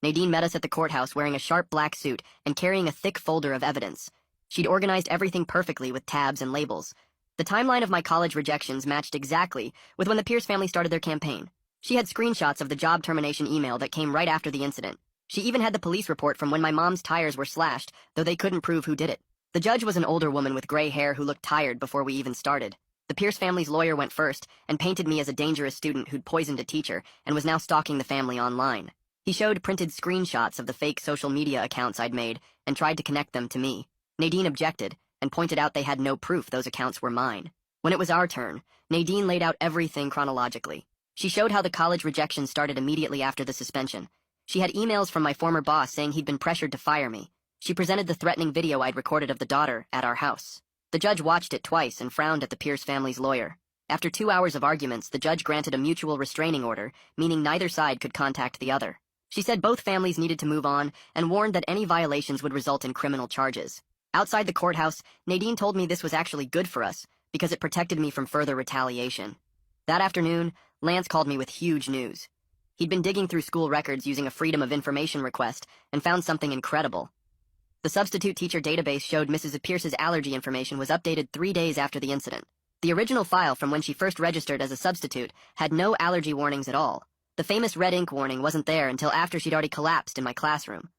Nadine met us at the courthouse wearing a sharp black suit and carrying a thick folder of evidence. She'd organized everything perfectly with tabs and labels. The timeline of my college rejections matched exactly with when the Pierce family started their campaign. She had screenshots of the job termination email that came right after the incident. She even had the police report from when my mom's tires were slashed, though they couldn't prove who did it. The judge was an older woman with gray hair who looked tired before we even started. The Pierce family's lawyer went first and painted me as a dangerous student who'd poisoned a teacher and was now stalking the family online. He showed printed screenshots of the fake social media accounts I'd made and tried to connect them to me. Nadine objected and pointed out they had no proof those accounts were mine. When it was our turn, Nadine laid out everything chronologically. She showed how the college rejection started immediately after the suspension. She had emails from my former boss saying he'd been pressured to fire me. She presented the threatening video I'd recorded of the daughter at our house. The judge watched it twice and frowned at the Pierce family's lawyer. After 2 hours of arguments, the judge granted a mutual restraining order, meaning neither side could contact the other. She said both families needed to move on and warned that any violations would result in criminal charges. Outside the courthouse, Nadine told me this was actually good for us because it protected me from further retaliation. That afternoon, Lance called me with huge news. He'd been digging through school records using a Freedom of Information request and found something incredible. The substitute teacher database showed Mrs. Pierce's allergy information was updated 3 days after the incident. The original file from when she first registered as a substitute had no allergy warnings at all. The famous red ink warning wasn't there until after she'd already collapsed in my classroom.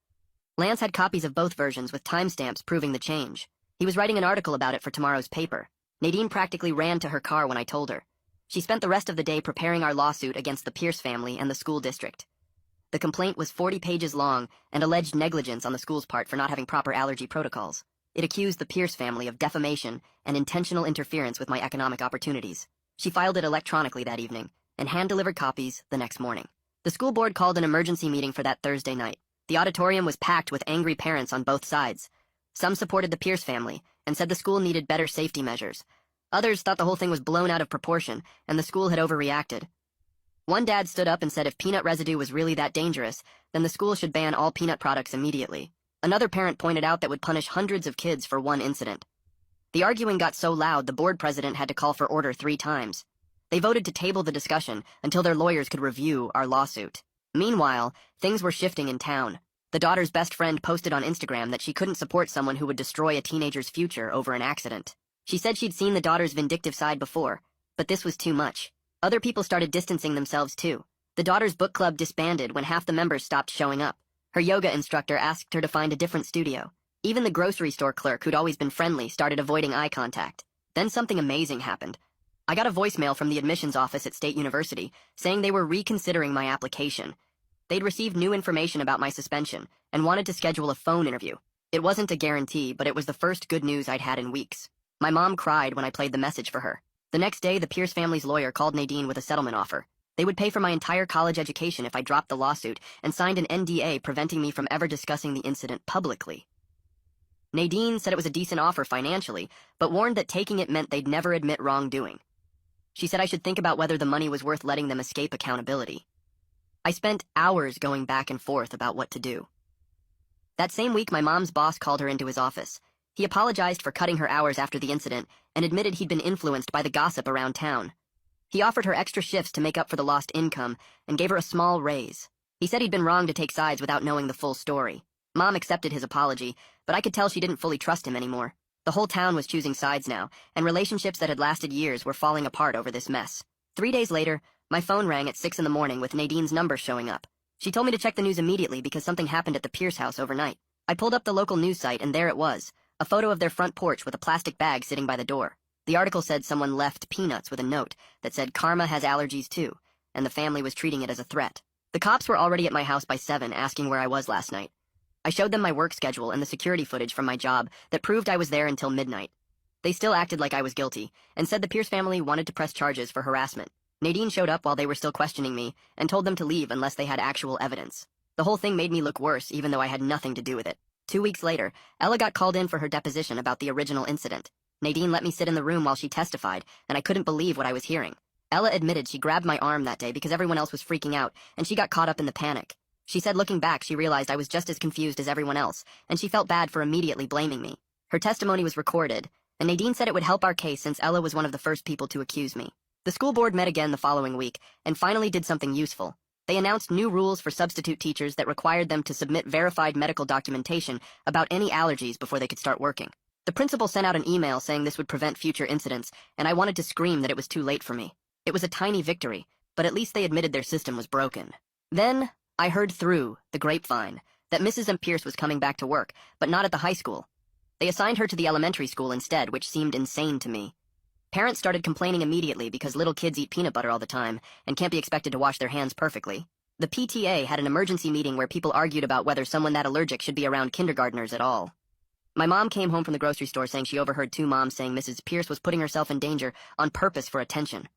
Lance had copies of both versions with timestamps proving the change. He was writing an article about it for tomorrow's paper. Nadine practically ran to her car when I told her. She spent the rest of the day preparing our lawsuit against the Pierce family and the school district. The complaint was 40 pages long and alleged negligence on the school's part for not having proper allergy protocols. It accused the Pierce family of defamation and intentional interference with my economic opportunities. She filed it electronically that evening and hand-delivered copies the next morning. The school board called an emergency meeting for that Thursday night. The auditorium was packed with angry parents on both sides. Some supported the Pierce family and said the school needed better safety measures. Others thought the whole thing was blown out of proportion and the school had overreacted. One dad stood up and said if peanut residue was really that dangerous, then the school should ban all peanut products immediately. Another parent pointed out that would punish hundreds of kids for one incident. The arguing got so loud the board president had to call for order 3 times. They voted to table the discussion until their lawyers could review our lawsuit. Meanwhile, things were shifting in town. The daughter's best friend posted on Instagram that she couldn't support someone who would destroy a teenager's future over an accident. She said she'd seen the daughter's vindictive side before, but this was too much. Other people started distancing themselves too. The daughter's book club disbanded when half the members stopped showing up. Her yoga instructor asked her to find a different studio. Even the grocery store clerk, who'd always been friendly, started avoiding eye contact. Then something amazing happened. I got a voicemail from the admissions office at State University saying they were reconsidering my application. They'd received new information about my suspension and wanted to schedule a phone interview. It wasn't a guarantee, but it was the first good news I'd had in weeks. My mom cried when I played the message for her. The next day, the Pierce family's lawyer called Nadine with a settlement offer. They would pay for my entire college education if I dropped the lawsuit and signed an NDA preventing me from ever discussing the incident publicly. Nadine said it was a decent offer financially, but warned that taking it meant they'd never admit wrongdoing. She said I should think about whether the money was worth letting them escape accountability. I spent hours going back and forth about what to do. That same week, my mom's boss called her into his office. He apologized for cutting her hours after the incident and admitted he'd been influenced by the gossip around town. He offered her extra shifts to make up for the lost income and gave her a small raise. He said he'd been wrong to take sides without knowing the full story. Mom accepted his apology, but I could tell she didn't fully trust him anymore. The whole town was choosing sides now, and relationships that had lasted years were falling apart over this mess. 3 days later, my phone rang at 6 in the morning with Nadine's number showing up. She told me to check the news immediately because something happened at the Pierce house overnight. I pulled up the local news site and there it was, a photo of their front porch with a plastic bag sitting by the door. The article said someone left peanuts with a note that said Karma has allergies too, and the family was treating it as a threat. The cops were already at my house by 7 asking where I was last night. I showed them my work schedule and the security footage from my job that proved I was there until midnight. They still acted like I was guilty and said the Pierce family wanted to press charges for harassment. Nadine showed up while they were still questioning me and told them to leave unless they had actual evidence. The whole thing made me look worse even though I had nothing to do with it. 2 weeks later, Ella got called in for her deposition about the original incident. Nadine let me sit in the room while she testified, and I couldn't believe what I was hearing. Ella admitted she grabbed my arm that day because everyone else was freaking out, and she got caught up in the panic. She said looking back, she realized I was just as confused as everyone else, and she felt bad for immediately blaming me. Her testimony was recorded, and Nadine said it would help our case since Ella was one of the first people to accuse me. The school board met again the following week, and finally did something useful. They announced new rules for substitute teachers that required them to submit verified medical documentation about any allergies before they could start working. The principal sent out an email saying this would prevent future incidents, and I wanted to scream that it was too late for me. It was a tiny victory, but at least they admitted their system was broken. Then, I heard through the grapevine that Mrs. M. Pierce was coming back to work, but not at the high school. They assigned her to the elementary school instead, which seemed insane to me. Parents started complaining immediately because little kids eat peanut butter all the time and can't be expected to wash their hands perfectly. The PTA had an emergency meeting where people argued about whether someone that allergic should be around kindergartners at all. My mom came home from the grocery store saying she overheard 2 moms saying Mrs. Pierce was putting herself in danger on purpose for attention.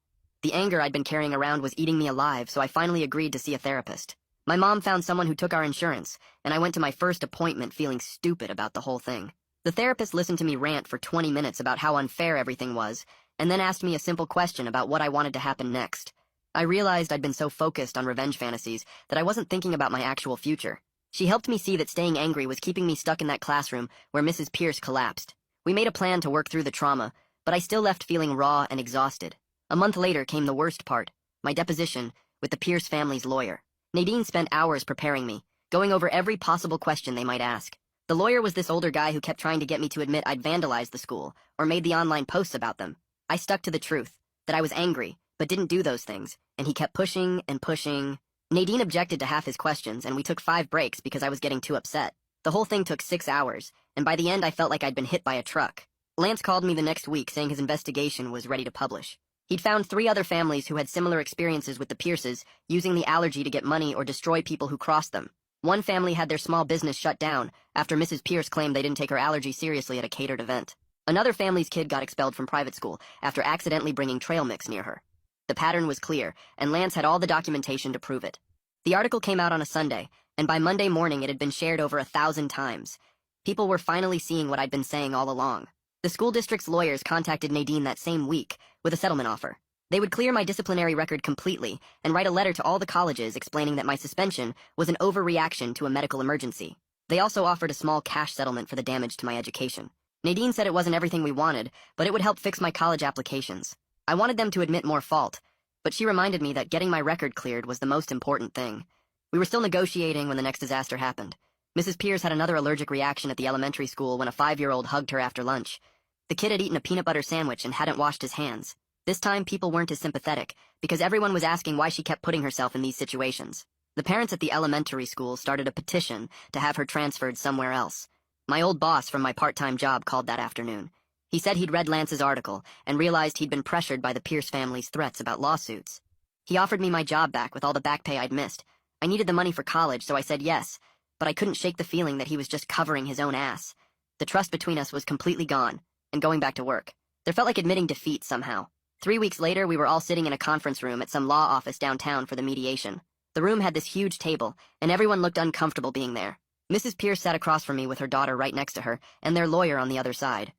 The anger I'd been carrying around was eating me alive, so I finally agreed to see a therapist. My mom found someone who took our insurance, and I went to my first appointment feeling stupid about the whole thing. The therapist listened to me rant for 20 minutes about how unfair everything was, and then asked me a simple question about what I wanted to happen next. I realized I'd been so focused on revenge fantasies that I wasn't thinking about my actual future. She helped me see that staying angry was keeping me stuck in that classroom where Mrs. Pierce collapsed. We made a plan to work through the trauma, but I still left feeling raw and exhausted. A month later came the worst part, my deposition with the Pierce family's lawyer. Nadine spent hours preparing me, going over every possible question they might ask. The lawyer was this older guy who kept trying to get me to admit I'd vandalized the school or made the online posts about them. I stuck to the truth, that I was angry, but didn't do those things, and he kept pushing and pushing. Nadine objected to half his questions, and we took 5 breaks because I was getting too upset. The whole thing took 6 hours, and by the end I felt like I'd been hit by a truck. Lance called me the next week saying his investigation was ready to publish. He'd found 3 other families who had similar experiences with the Pierces, using the allergy to get money or destroy people who crossed them. One family had their small business shut down after Mrs. Pierce claimed they didn't take her allergy seriously at a catered event. Another family's kid got expelled from private school after accidentally bringing trail mix near her. The pattern was clear, and Lance had all the documentation to prove it. The article came out on a Sunday, and by Monday morning it had been shared over 1,000 times. People were finally seeing what I'd been saying all along. The school district's lawyers contacted Nadine that same week with a settlement offer. They would clear my disciplinary record completely and write a letter to all the colleges explaining that my suspension was an overreaction to a medical emergency. They also offered a small cash settlement for the damage to my education. Nadine said it wasn't everything we wanted, but it would help fix my college applications. I wanted them to admit more fault, but she reminded me that getting my record cleared was the most important thing. We were still negotiating when the next disaster happened. Mrs. Pierce had another allergic reaction at the elementary school when a 5-year-old hugged her after lunch. The kid had eaten a peanut butter sandwich and hadn't washed his hands. This time, people weren't as sympathetic, because everyone was asking why she kept putting herself in these situations. The parents at the elementary school started a petition to have her transferred somewhere else. My old boss from my part-time job called that afternoon. He said he'd read Lance's article and realized he'd been pressured by the Pierce family's threats about lawsuits. He offered me my job back with all the back pay I'd missed. I needed the money for college, so I said yes, but I couldn't shake the feeling that he was just covering his own ass. The trust between us was completely gone, and going back to work. There felt like admitting defeat somehow. 3 weeks later, we were all sitting in a conference room at some law office downtown for the mediation. The room had this huge table, and everyone looked uncomfortable being there. Mrs. Pierce sat across from me with her daughter right next to her, and their lawyer on the other side.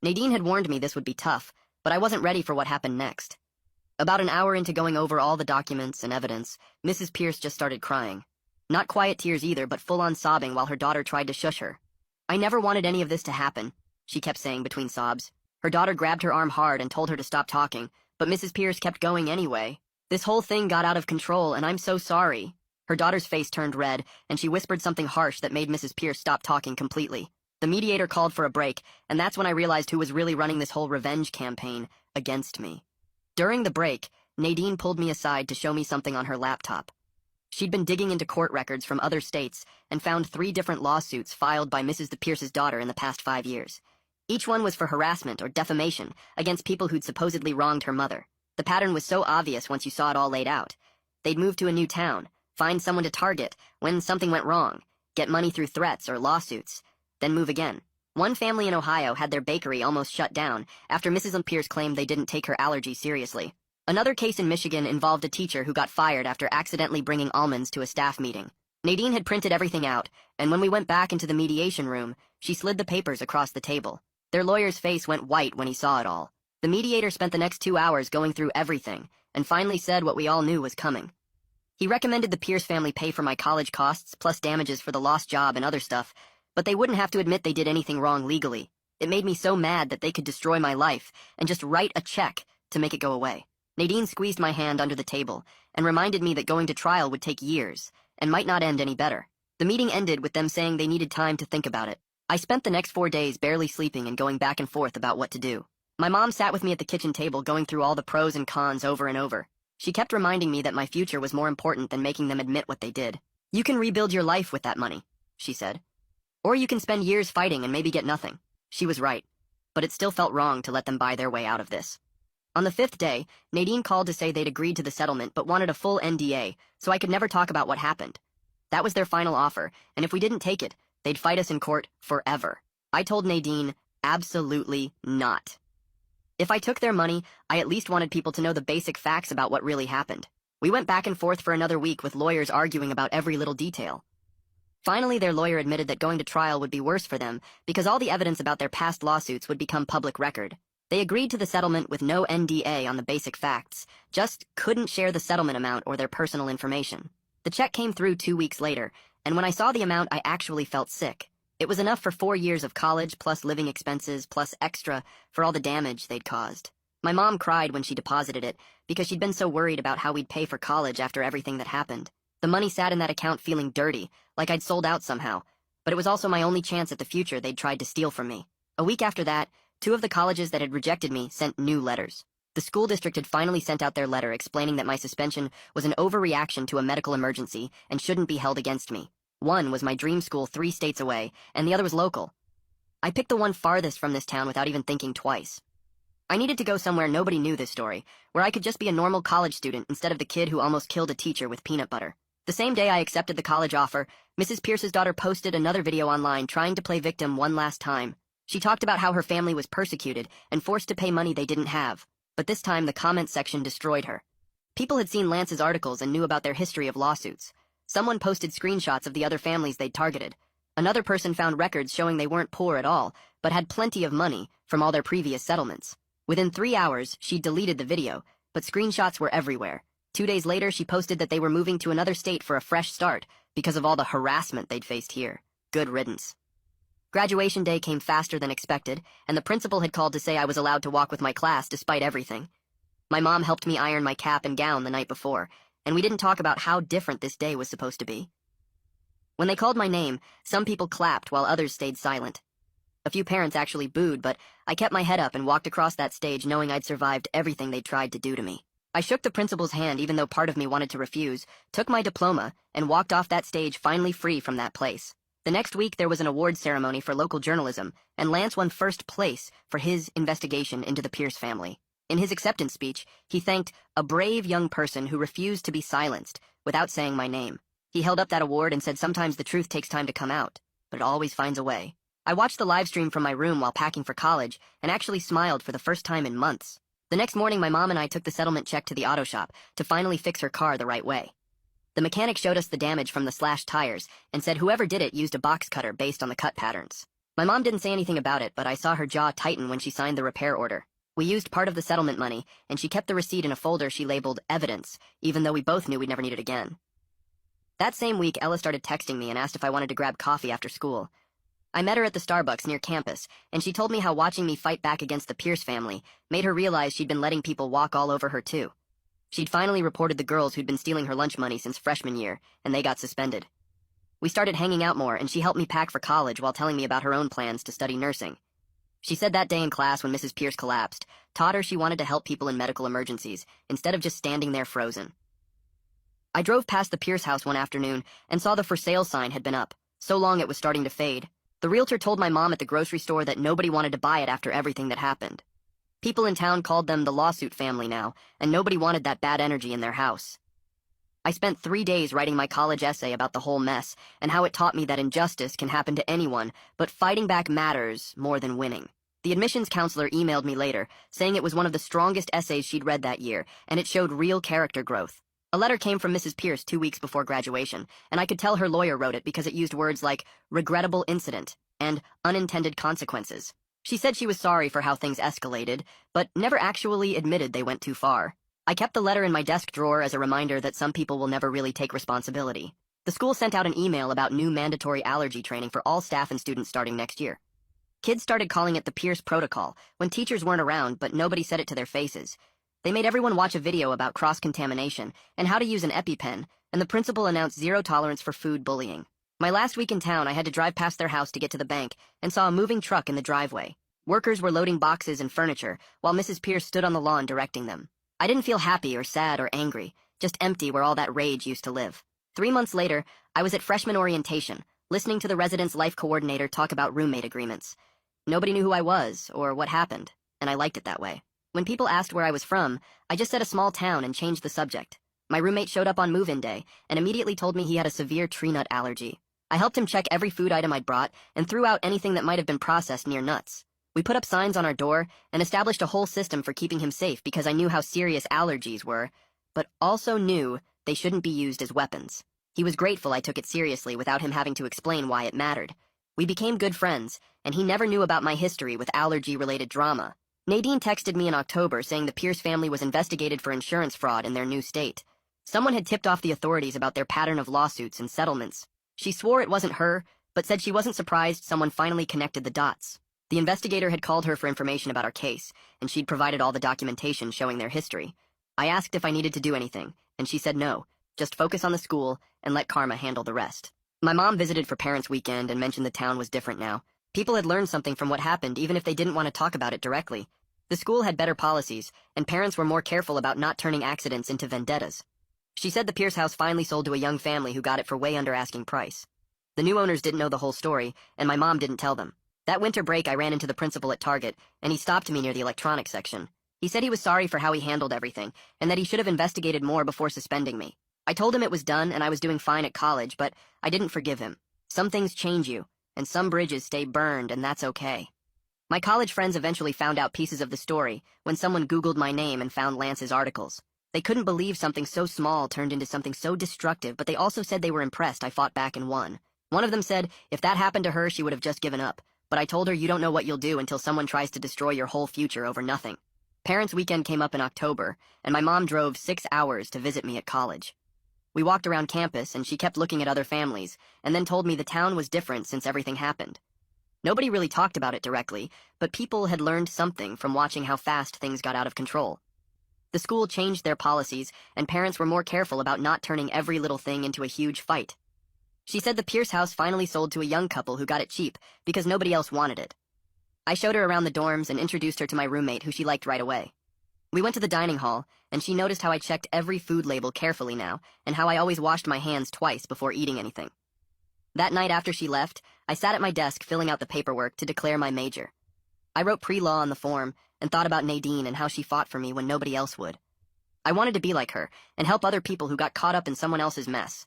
Nadine had warned me this would be tough, but I wasn't ready for what happened next. About an hour into going over all the documents and evidence, Mrs. Pierce just started crying. Not quiet tears either, but full-on sobbing while her daughter tried to shush her. "I never wanted any of this to happen," she kept saying between sobs. Her daughter grabbed her arm hard and told her to stop talking, but Mrs. Pierce kept going anyway. "This whole thing got out of control, and I'm so sorry." Her daughter's face turned red, and she whispered something harsh that made Mrs. Pierce stop talking completely. The mediator called for a break, and that's when I realized who was really running this whole revenge campaign against me. During the break, Nadine pulled me aside to show me something on her laptop. She'd been digging into court records from other states and found 3 different lawsuits filed by Mrs. Pierce's daughter in the past 5 years. Each one was for harassment or defamation against people who'd supposedly wronged her mother. The pattern was so obvious once you saw it all laid out. They'd move to a new town, find someone to target when something went wrong, get money through threats or lawsuits, then move again. One family in Ohio had their bakery almost shut down after Mrs. Pierce claimed they didn't take her allergy seriously. Another case in Michigan involved a teacher who got fired after accidentally bringing almonds to a staff meeting. Nadine had printed everything out, and when we went back into the mediation room, she slid the papers across the table. Their lawyer's face went white when he saw it all. The mediator spent the next 2 hours going through everything, and finally said what we all knew was coming. He recommended the Pierce family pay for my college costs, plus damages for the lost job and other stuff, but they wouldn't have to admit they did anything wrong legally. It made me so mad that they could destroy my life and just write a check to make it go away. Nadine squeezed my hand under the table and reminded me that going to trial would take years and might not end any better. The meeting ended with them saying they needed time to think about it. I spent the next 4 days barely sleeping and going back and forth about what to do. My mom sat with me at the kitchen table going through all the pros and cons over and over. She kept reminding me that my future was more important than making them admit what they did. "You can rebuild your life with that money," she said. "Or you can spend years fighting and maybe get nothing." She was right, but it still felt wrong to let them buy their way out of this. On the 5th day, Nadine called to say they'd agreed to the settlement but wanted a full NDA, so I could never talk about what happened. That was their final offer, and if we didn't take it, they'd fight us in court forever. I told Nadine, absolutely not. If I took their money, I at least wanted people to know the basic facts about what really happened. We went back and forth for another week with lawyers arguing about every little detail. Finally, their lawyer admitted that going to trial would be worse for them because all the evidence about their past lawsuits would become public record. They agreed to the settlement with no NDA on the basic facts, just couldn't share the settlement amount or their personal information. The check came through 2 weeks later, and when I saw the amount, I actually felt sick. It was enough for 4 years of college, plus living expenses, plus extra for all the damage they'd caused. My mom cried when she deposited it because she'd been so worried about how we'd pay for college after everything that happened. The money sat in that account feeling dirty, like I'd sold out somehow, but it was also my only chance at the future they'd tried to steal from me. A week after that, 2 of the colleges that had rejected me sent new letters. The school district had finally sent out their letter explaining that my suspension was an overreaction to a medical emergency and shouldn't be held against me. One was my dream school 3 states away, and the other was local. I picked the one farthest from this town without even thinking twice. I needed to go somewhere nobody knew this story, where I could just be a normal college student instead of the kid who almost killed a teacher with peanut butter. The same day I accepted the college offer, Mrs. Pierce's daughter posted another video online trying to play victim one last time. She talked about how her family was persecuted and forced to pay money they didn't have, but this time the comment section destroyed her. People had seen Lance's articles and knew about their history of lawsuits. Someone posted screenshots of the other families they'd targeted. Another person found records showing they weren't poor at all, but had plenty of money from all their previous settlements. Within 3 hours, she deleted the video, but screenshots were everywhere. 2 days later, she posted that they were moving to another state for a fresh start because of all the harassment they'd faced here. Good riddance. Graduation day came faster than expected, and the principal had called to say I was allowed to walk with my class despite everything. My mom helped me iron my cap and gown the night before, and we didn't talk about how different this day was supposed to be. When they called my name, some people clapped while others stayed silent. A few parents actually booed, but I kept my head up and walked across that stage knowing I'd survived everything they'd tried to do to me. I shook the principal's hand even though part of me wanted to refuse, took my diploma, and walked off that stage finally free from that place. The next week there was an award ceremony for local journalism, and Lance won first place for his investigation into the Pierce family. In his acceptance speech, he thanked a brave young person who refused to be silenced without saying my name. He held up that award and said sometimes the truth takes time to come out, but it always finds a way. I watched the live stream from my room while packing for college and actually smiled for the first time in months. The next morning, my mom and I took the settlement check to the auto shop to finally fix her car the right way. The mechanic showed us the damage from the slashed tires and said whoever did it used a box cutter based on the cut patterns. My mom didn't say anything about it, but I saw her jaw tighten when she signed the repair order. We used part of the settlement money, and she kept the receipt in a folder she labeled evidence, even though we both knew we'd never need it again. That same week, Ella started texting me and asked if I wanted to grab coffee after school. I met her at the Starbucks near campus, and she told me how watching me fight back against the Pierce family made her realize she'd been letting people walk all over her too. She'd finally reported the girls who'd been stealing her lunch money since freshman year, and they got suspended. We started hanging out more, and she helped me pack for college while telling me about her own plans to study nursing. She said that day in class when Mrs. Pierce collapsed, taught her she wanted to help people in medical emergencies, instead of just standing there frozen. I drove past the Pierce house one afternoon and saw the for sale sign had been up, so long it was starting to fade. The realtor told my mom at the grocery store that nobody wanted to buy it after everything that happened. People in town called them the lawsuit family now, and nobody wanted that bad energy in their house. I spent 3 days writing my college essay about the whole mess and how it taught me that injustice can happen to anyone, but fighting back matters more than winning. The admissions counselor emailed me later, saying it was one of the strongest essays she'd read that year, and it showed real character growth. A letter came from Mrs. Pierce 2 weeks before graduation, and I could tell her lawyer wrote it because it used words like regrettable incident and unintended consequences. She said she was sorry for how things escalated, but never actually admitted they went too far. I kept the letter in my desk drawer as a reminder that some people will never really take responsibility. The school sent out an email about new mandatory allergy training for all staff and students starting next year. Kids started calling it the Pierce Protocol when teachers weren't around, but nobody said it to their faces. They made everyone watch a video about cross-contamination and how to use an EpiPen, and the principal announced zero tolerance for food bullying. My last week in town, I had to drive past their house to get to the bank and saw a moving truck in the driveway. Workers were loading boxes and furniture, while Mrs. Pierce stood on the lawn directing them. I didn't feel happy or sad or angry, just empty where all that rage used to live. 3 months later, I was at freshman orientation, listening to the residence life coordinator talk about roommate agreements. Nobody knew who I was or what happened, and I liked it that way. When people asked where I was from, I just said a small town and changed the subject. My roommate showed up on move-in day and immediately told me he had a severe tree nut allergy. I helped him check every food item I'd brought and threw out anything that might have been processed near nuts. We put up signs on our door and established a whole system for keeping him safe because I knew how serious allergies were, but also knew they shouldn't be used as weapons. He was grateful I took it seriously without him having to explain why it mattered. We became good friends, and he never knew about my history with allergy-related drama. Nadine texted me in October saying the Pierce family was investigated for insurance fraud in their new state. Someone had tipped off the authorities about their pattern of lawsuits and settlements. She swore it wasn't her, but said she wasn't surprised someone finally connected the dots. The investigator had called her for information about our case, and she'd provided all the documentation showing their history. I asked if I needed to do anything, and she said no, just focus on the school and let karma handle the rest. My mom visited for Parents' Weekend and mentioned the town was different now. People had learned something from what happened even if they didn't want to talk about it directly. The school had better policies, and parents were more careful about not turning accidents into vendettas. She said the Pierce house finally sold to a young family who got it for way under asking price. The new owners didn't know the whole story, and my mom didn't tell them. That winter break, I ran into the principal at Target, and he stopped me near the electronics section. He said he was sorry for how he handled everything, and that he should have investigated more before suspending me. I told him it was done and I was doing fine at college, but I didn't forgive him. Some things change you, and some bridges stay burned, and that's okay. My college friends eventually found out pieces of the story when someone Googled my name and found Lance's articles. They couldn't believe something so small turned into something so destructive, but they also said they were impressed I fought back and won. One of them said if that happened to her, she would have just given up. But I told her you don't know what you'll do until someone tries to destroy your whole future over nothing. Parents' weekend came up in October, and my mom drove 6 hours to visit me at college. We walked around campus, and she kept looking at other families, and then told me the town was different since everything happened. Nobody really talked about it directly, but people had learned something from watching how fast things got out of control. The school changed their policies, and parents were more careful about not turning every little thing into a huge fight. She said the Pierce house finally sold to a young couple who got it cheap because nobody else wanted it. I showed her around the dorms and introduced her to my roommate, who she liked right away. We went to the dining hall, and she noticed how I checked every food label carefully now, and how I always washed my hands twice before eating anything. That night after she left, I sat at my desk filling out the paperwork to declare my major. I wrote pre-law on the form and thought about Nadine and how she fought for me when nobody else would. I wanted to be like her and help other people who got caught up in someone else's mess.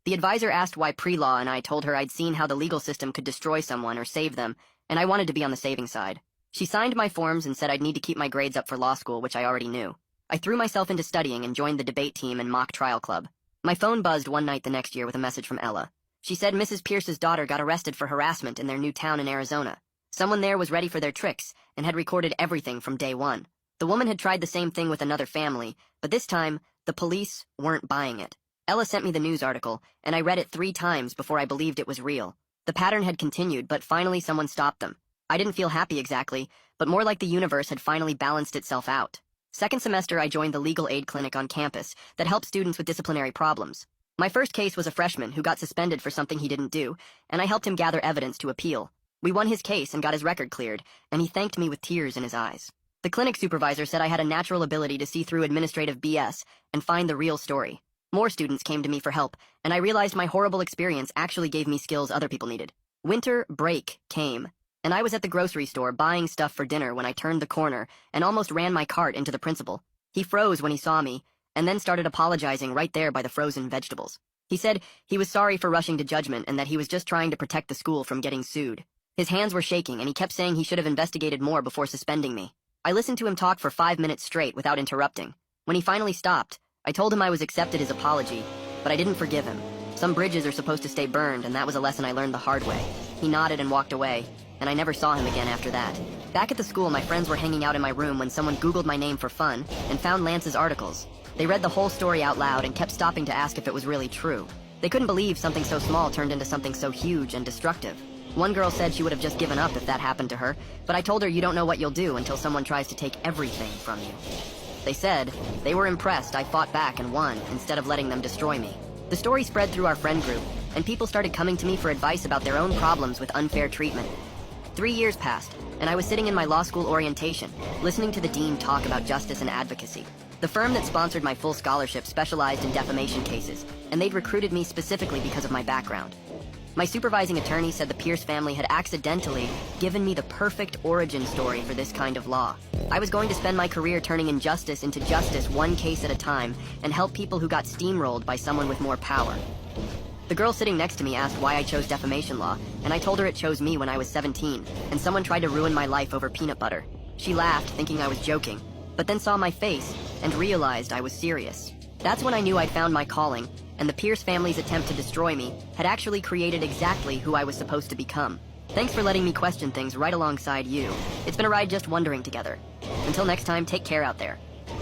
The advisor asked why pre-law, and I told her I'd seen how the legal system could destroy someone or save them, and I wanted to be on the saving side. She signed my forms and said I'd need to keep my grades up for law school, which I already knew. I threw myself into studying and joined the debate team and mock trial club. My phone buzzed one night the next year with a message from Ella. She said Mrs. Pierce's daughter got arrested for harassment in their new town in Arizona. Someone there was ready for their tricks and had recorded everything from day one. The woman had tried the same thing with another family, but this time, the police weren't buying it. Ella sent me the news article, and I read it 3 times before I believed it was real. The pattern had continued, but finally someone stopped them. I didn't feel happy exactly, but more like the universe had finally balanced itself out. Second semester, I joined the legal aid clinic on campus that helped students with disciplinary problems. My first case was a freshman who got suspended for something he didn't do, and I helped him gather evidence to appeal. We won his case and got his record cleared, and he thanked me with tears in his eyes. The clinic supervisor said I had a natural ability to see through administrative BS and find the real story. More students came to me for help, and I realized my horrible experience actually gave me skills other people needed. Winter break came, and I was at the grocery store buying stuff for dinner when I turned the corner and almost ran my cart into the principal. He froze when he saw me, and then started apologizing right there by the frozen vegetables. He said he was sorry for rushing to judgment and that he was just trying to protect the school from getting sued. His hands were shaking, and he kept saying he should have investigated more before suspending me. I listened to him talk for 5 minutes straight without interrupting. When he finally stopped, I told him I was accepted his apology, but I didn't forgive him. Some bridges are supposed to stay burned, and that was a lesson I learned the hard way. He nodded and walked away, and I never saw him again after that. Back at the school, my friends were hanging out in my room when someone Googled my name for fun and found Lance's articles. They read the whole story out loud and kept stopping to ask if it was really true. They couldn't believe something so small turned into something so huge and destructive. One girl said she would have just given up if that happened to her, but I told her you don't know what you'll do until someone tries to take everything from you. They said they were impressed I fought back and won instead of letting them destroy me. The story spread through our friend group, and people started coming to me for advice about their own problems with unfair treatment. 3 years passed, and I was sitting in my law school orientation, listening to the dean talk about justice and advocacy. The firm that sponsored my full scholarship specialized in defamation cases, and they'd recruited me specifically because of my background. My supervising attorney said the Pierce family had accidentally given me the perfect origin story for this kind of law. I was going to spend my career turning injustice into justice one case at a time and help people who got steamrolled by someone with more power. The girl sitting next to me asked why I chose defamation law, and I told her it chose me when I was 17, and someone tried to ruin my life over peanut butter. She laughed, thinking I was joking, but then saw my face and realized I was serious. That's when I knew I'd found my calling, and the Pierce family's attempt to destroy me had actually created exactly who I was supposed to become. Thanks for letting me question things right alongside you. It's been a ride just wondering together. Until next time, take care out there.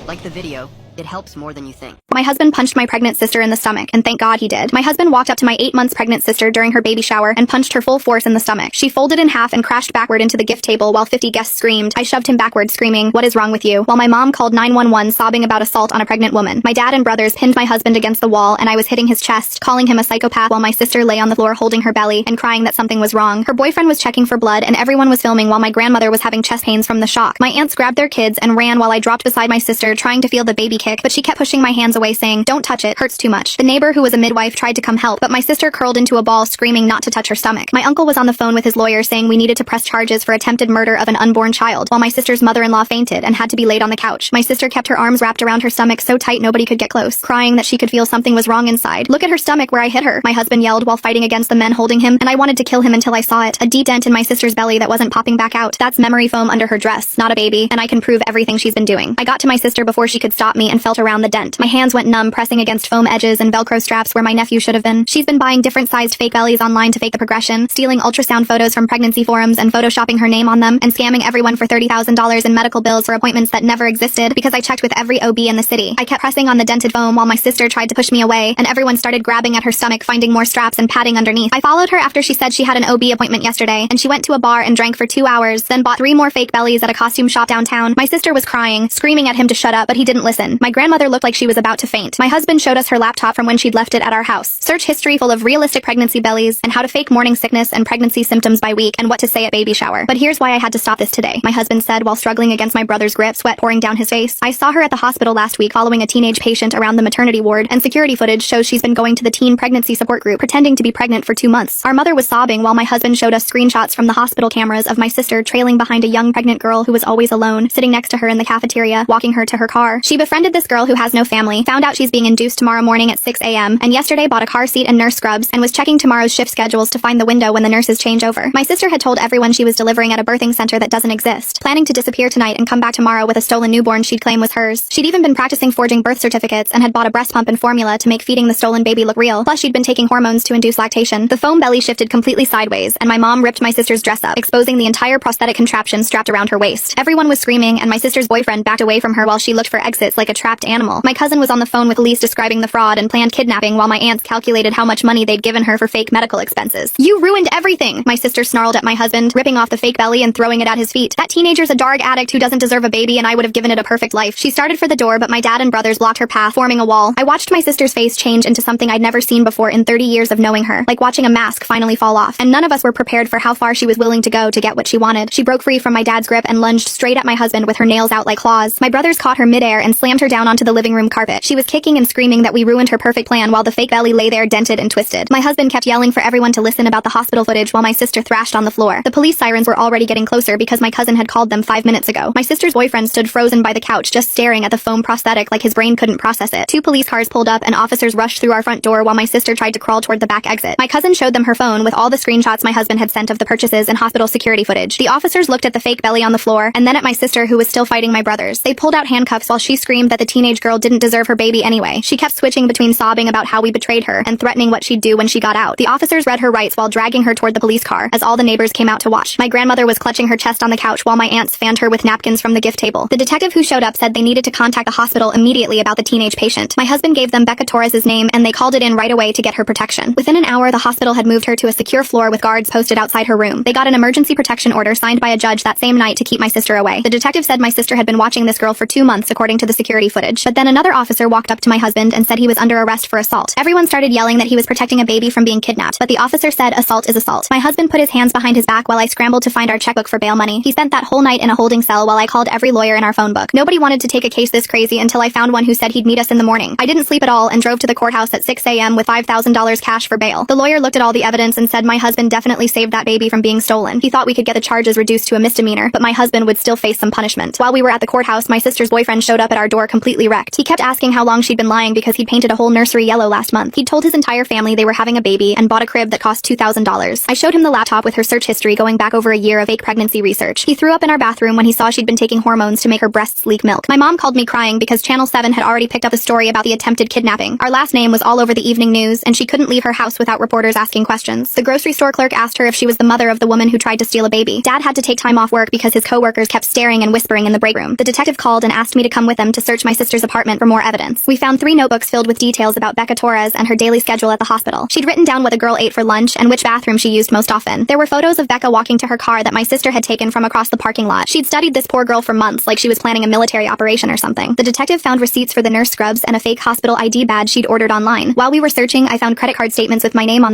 Like the video, it helps more than you think.
My husband punched my pregnant sister in the stomach, and thank God he did. My husband walked up to my 8 months pregnant sister during her baby shower and punched her full force in the stomach. She folded in half and crashed backward into the gift table while 50 guests screamed. I shoved him backward, screaming, "What is wrong with you?" while my mom called 911 sobbing about assault on a pregnant woman. My dad and brothers pinned my husband against the wall, and I was hitting his chest, calling him a psychopath while my sister lay on the floor holding her belly and crying that something was wrong. Her boyfriend was checking for blood, and everyone was filming while my grandmother was having chest pains from the shock. My aunts grabbed their kids and ran while I dropped beside my sister trying to feel the baby kick, but she kept pushing my hands away saying, "Don't touch it, hurts too much." The neighbor who was a midwife tried to come help, but my sister curled into a ball screaming not to touch her stomach. My uncle was on the phone with his lawyer saying we needed to press charges for attempted murder of an unborn child, while my sister's mother-in-law fainted and had to be laid on the couch. My sister kept her arms wrapped around her stomach so tight nobody could get close, crying that she could feel something was wrong inside. "Look at her stomach where I hit her," my husband yelled while fighting against the men holding him, and I wanted to kill him until I saw it. A deep dent in my sister's belly that wasn't popping back out. That's memory foam under her dress, not a baby, and I can prove everything she's been doing. I got to my sister before she could stop me and felt around the dent. My hands hands went numb pressing against foam edges and Velcro straps where my nephew should have been. She's been buying different sized fake bellies online to fake the progression, stealing ultrasound photos from pregnancy forums and photoshopping her name on them, and scamming everyone for $30,000 in medical bills for appointments that never existed because I checked with every OB in the city. I kept pressing on the dented foam while my sister tried to push me away, and everyone started grabbing at her stomach, finding more straps and padding underneath. I followed her after she said she had an OB appointment yesterday, and she went to a bar and drank for 2 hours, then bought 3 more fake bellies at a costume shop downtown. My sister was crying, screaming at him to shut up, but he didn't listen. My grandmother looked like she was about to faint. My husband showed us her laptop from when she'd left it at our house. Search history full of realistic pregnancy bellies, and how to fake morning sickness and pregnancy symptoms by week, and what to say at baby shower. But here's why I had to stop this today. My husband said while struggling against my brother's grip, sweat pouring down his face. I saw her at the hospital last week following a teenage patient around the maternity ward, and security footage shows she's been going to the teen pregnancy support group pretending to be pregnant for 2 months. Our mother was sobbing while my husband showed us screenshots from the hospital cameras of my sister trailing behind a young pregnant girl who was always alone, sitting next to her in the cafeteria, walking her to her car. She befriended this girl who has no family, found out she's being induced tomorrow morning at 6 a.m., and yesterday bought a car seat and nurse scrubs, and was checking tomorrow's shift schedules to find the window when the nurses change over. My sister had told everyone she was delivering at a birthing center that doesn't exist, planning to disappear tonight and come back tomorrow with a stolen newborn she'd claim was hers. She'd even been practicing forging birth certificates and had bought a breast pump and formula to make feeding the stolen baby look real, plus she'd been taking hormones to induce lactation. The foam belly shifted completely sideways, and my mom ripped my sister's dress up, exposing the entire prosthetic contraption strapped around her waist. Everyone was screaming, and my sister's boyfriend backed away from her while she looked for exits like a trapped animal. My cousin was on the phone with Elise describing the fraud and planned kidnapping while my aunts calculated how much money they'd given her for fake medical expenses. "You ruined everything!" my sister snarled at my husband, ripping off the fake belly and throwing it at his feet. "That teenager's a drug addict who doesn't deserve a baby, and I would have given it a perfect life." She started for the door, but my dad and brothers blocked her path, forming a wall. I watched my sister's face change into something I'd never seen before in 30 years of knowing her, like watching a mask finally fall off, and none of us were prepared for how far she was willing to go to get what she wanted. She broke free from my dad's grip and lunged straight at my husband with her nails out like claws. My brothers caught her midair and slammed her down onto the living room carpet. She was kicking and screaming that we ruined her perfect plan while the fake belly lay there dented and twisted. My husband kept yelling for everyone to listen about the hospital footage while my sister thrashed on the floor. The police sirens were already getting closer because my cousin had called them 5 minutes ago. My sister's boyfriend stood frozen by the couch just staring at the foam prosthetic like his brain couldn't process it. 2 police cars pulled up and officers rushed through our front door while my sister tried to crawl toward the back exit. My cousin showed them her phone with all the screenshots my husband had sent of the purchases and hospital security footage. The officers looked at the fake belly on the floor and then at my sister who was still fighting my brothers. They pulled out handcuffs while she screamed that the teenage girl didn't deserve her baby anyway. She kept switching between sobbing about how we betrayed her and threatening what she'd do when she got out. The officers read her rights while dragging her toward the police car as all the neighbors came out to watch. My grandmother was clutching her chest on the couch while my aunts fanned her with napkins from the gift table. The detective who showed up said they needed to contact the hospital immediately about the teenage patient. My husband gave them Becca Torres's name and they called it in right away to get her protection. Within an hour, the hospital had moved her to a secure floor with guards posted outside her room. They got an emergency protection order signed by a judge that same night to keep my sister away. The detective said my sister had been watching this girl for 2 months according to the security footage, but then another officer walked up to my husband and said he was under arrest for assault. Everyone started yelling that he was protecting a baby from being kidnapped, but the officer said assault is assault. My husband put his hands behind his back while I scrambled to find our checkbook for bail money. He spent that whole night in a holding cell while I called every lawyer in our phone book. Nobody wanted to take a case this crazy until I found one who said he'd meet us in the morning. I didn't sleep at all and drove to the courthouse at 6 a.m. with $5,000 cash for bail. The lawyer looked at all the evidence and said my husband definitely saved that baby from being stolen. He thought we could get the charges reduced to a misdemeanor, but my husband would still face some punishment. While we were at the courthouse, my sister's boyfriend showed up at our door completely wrecked. He kept asking how long she'd been lying because he'd painted a whole nursery yellow last month. He'd told his entire family they were having a baby and bought a crib that cost $2,000. I showed him the laptop with her search history going back over a year of fake pregnancy research. He threw up in our bathroom when he saw she'd been taking hormones to make her breasts leak milk. My mom called me crying because Channel 7 had already picked up a story about the attempted kidnapping. Our last name was all over the evening news, and she couldn't leave her house without reporters asking questions. The grocery store clerk asked her if she was the mother of the woman who tried to steal a baby. Dad had to take time off work because his coworkers kept staring and whispering in the break room. The detective called and asked me to come with them to search my sister's apartment for more evidence. We found 3 notebooks filled with details about Becca Torres and her daily schedule at the hospital. She'd written down what the girl ate for lunch and which bathroom she used most often. There were photos of Becca walking to her car that my sister had taken from across the parking lot. She'd studied this poor girl for months like she was planning a military operation or something. The detective found receipts for the nurse scrubs and a fake hospital ID badge she'd ordered online. While we were searching, I found credit card statements with my name on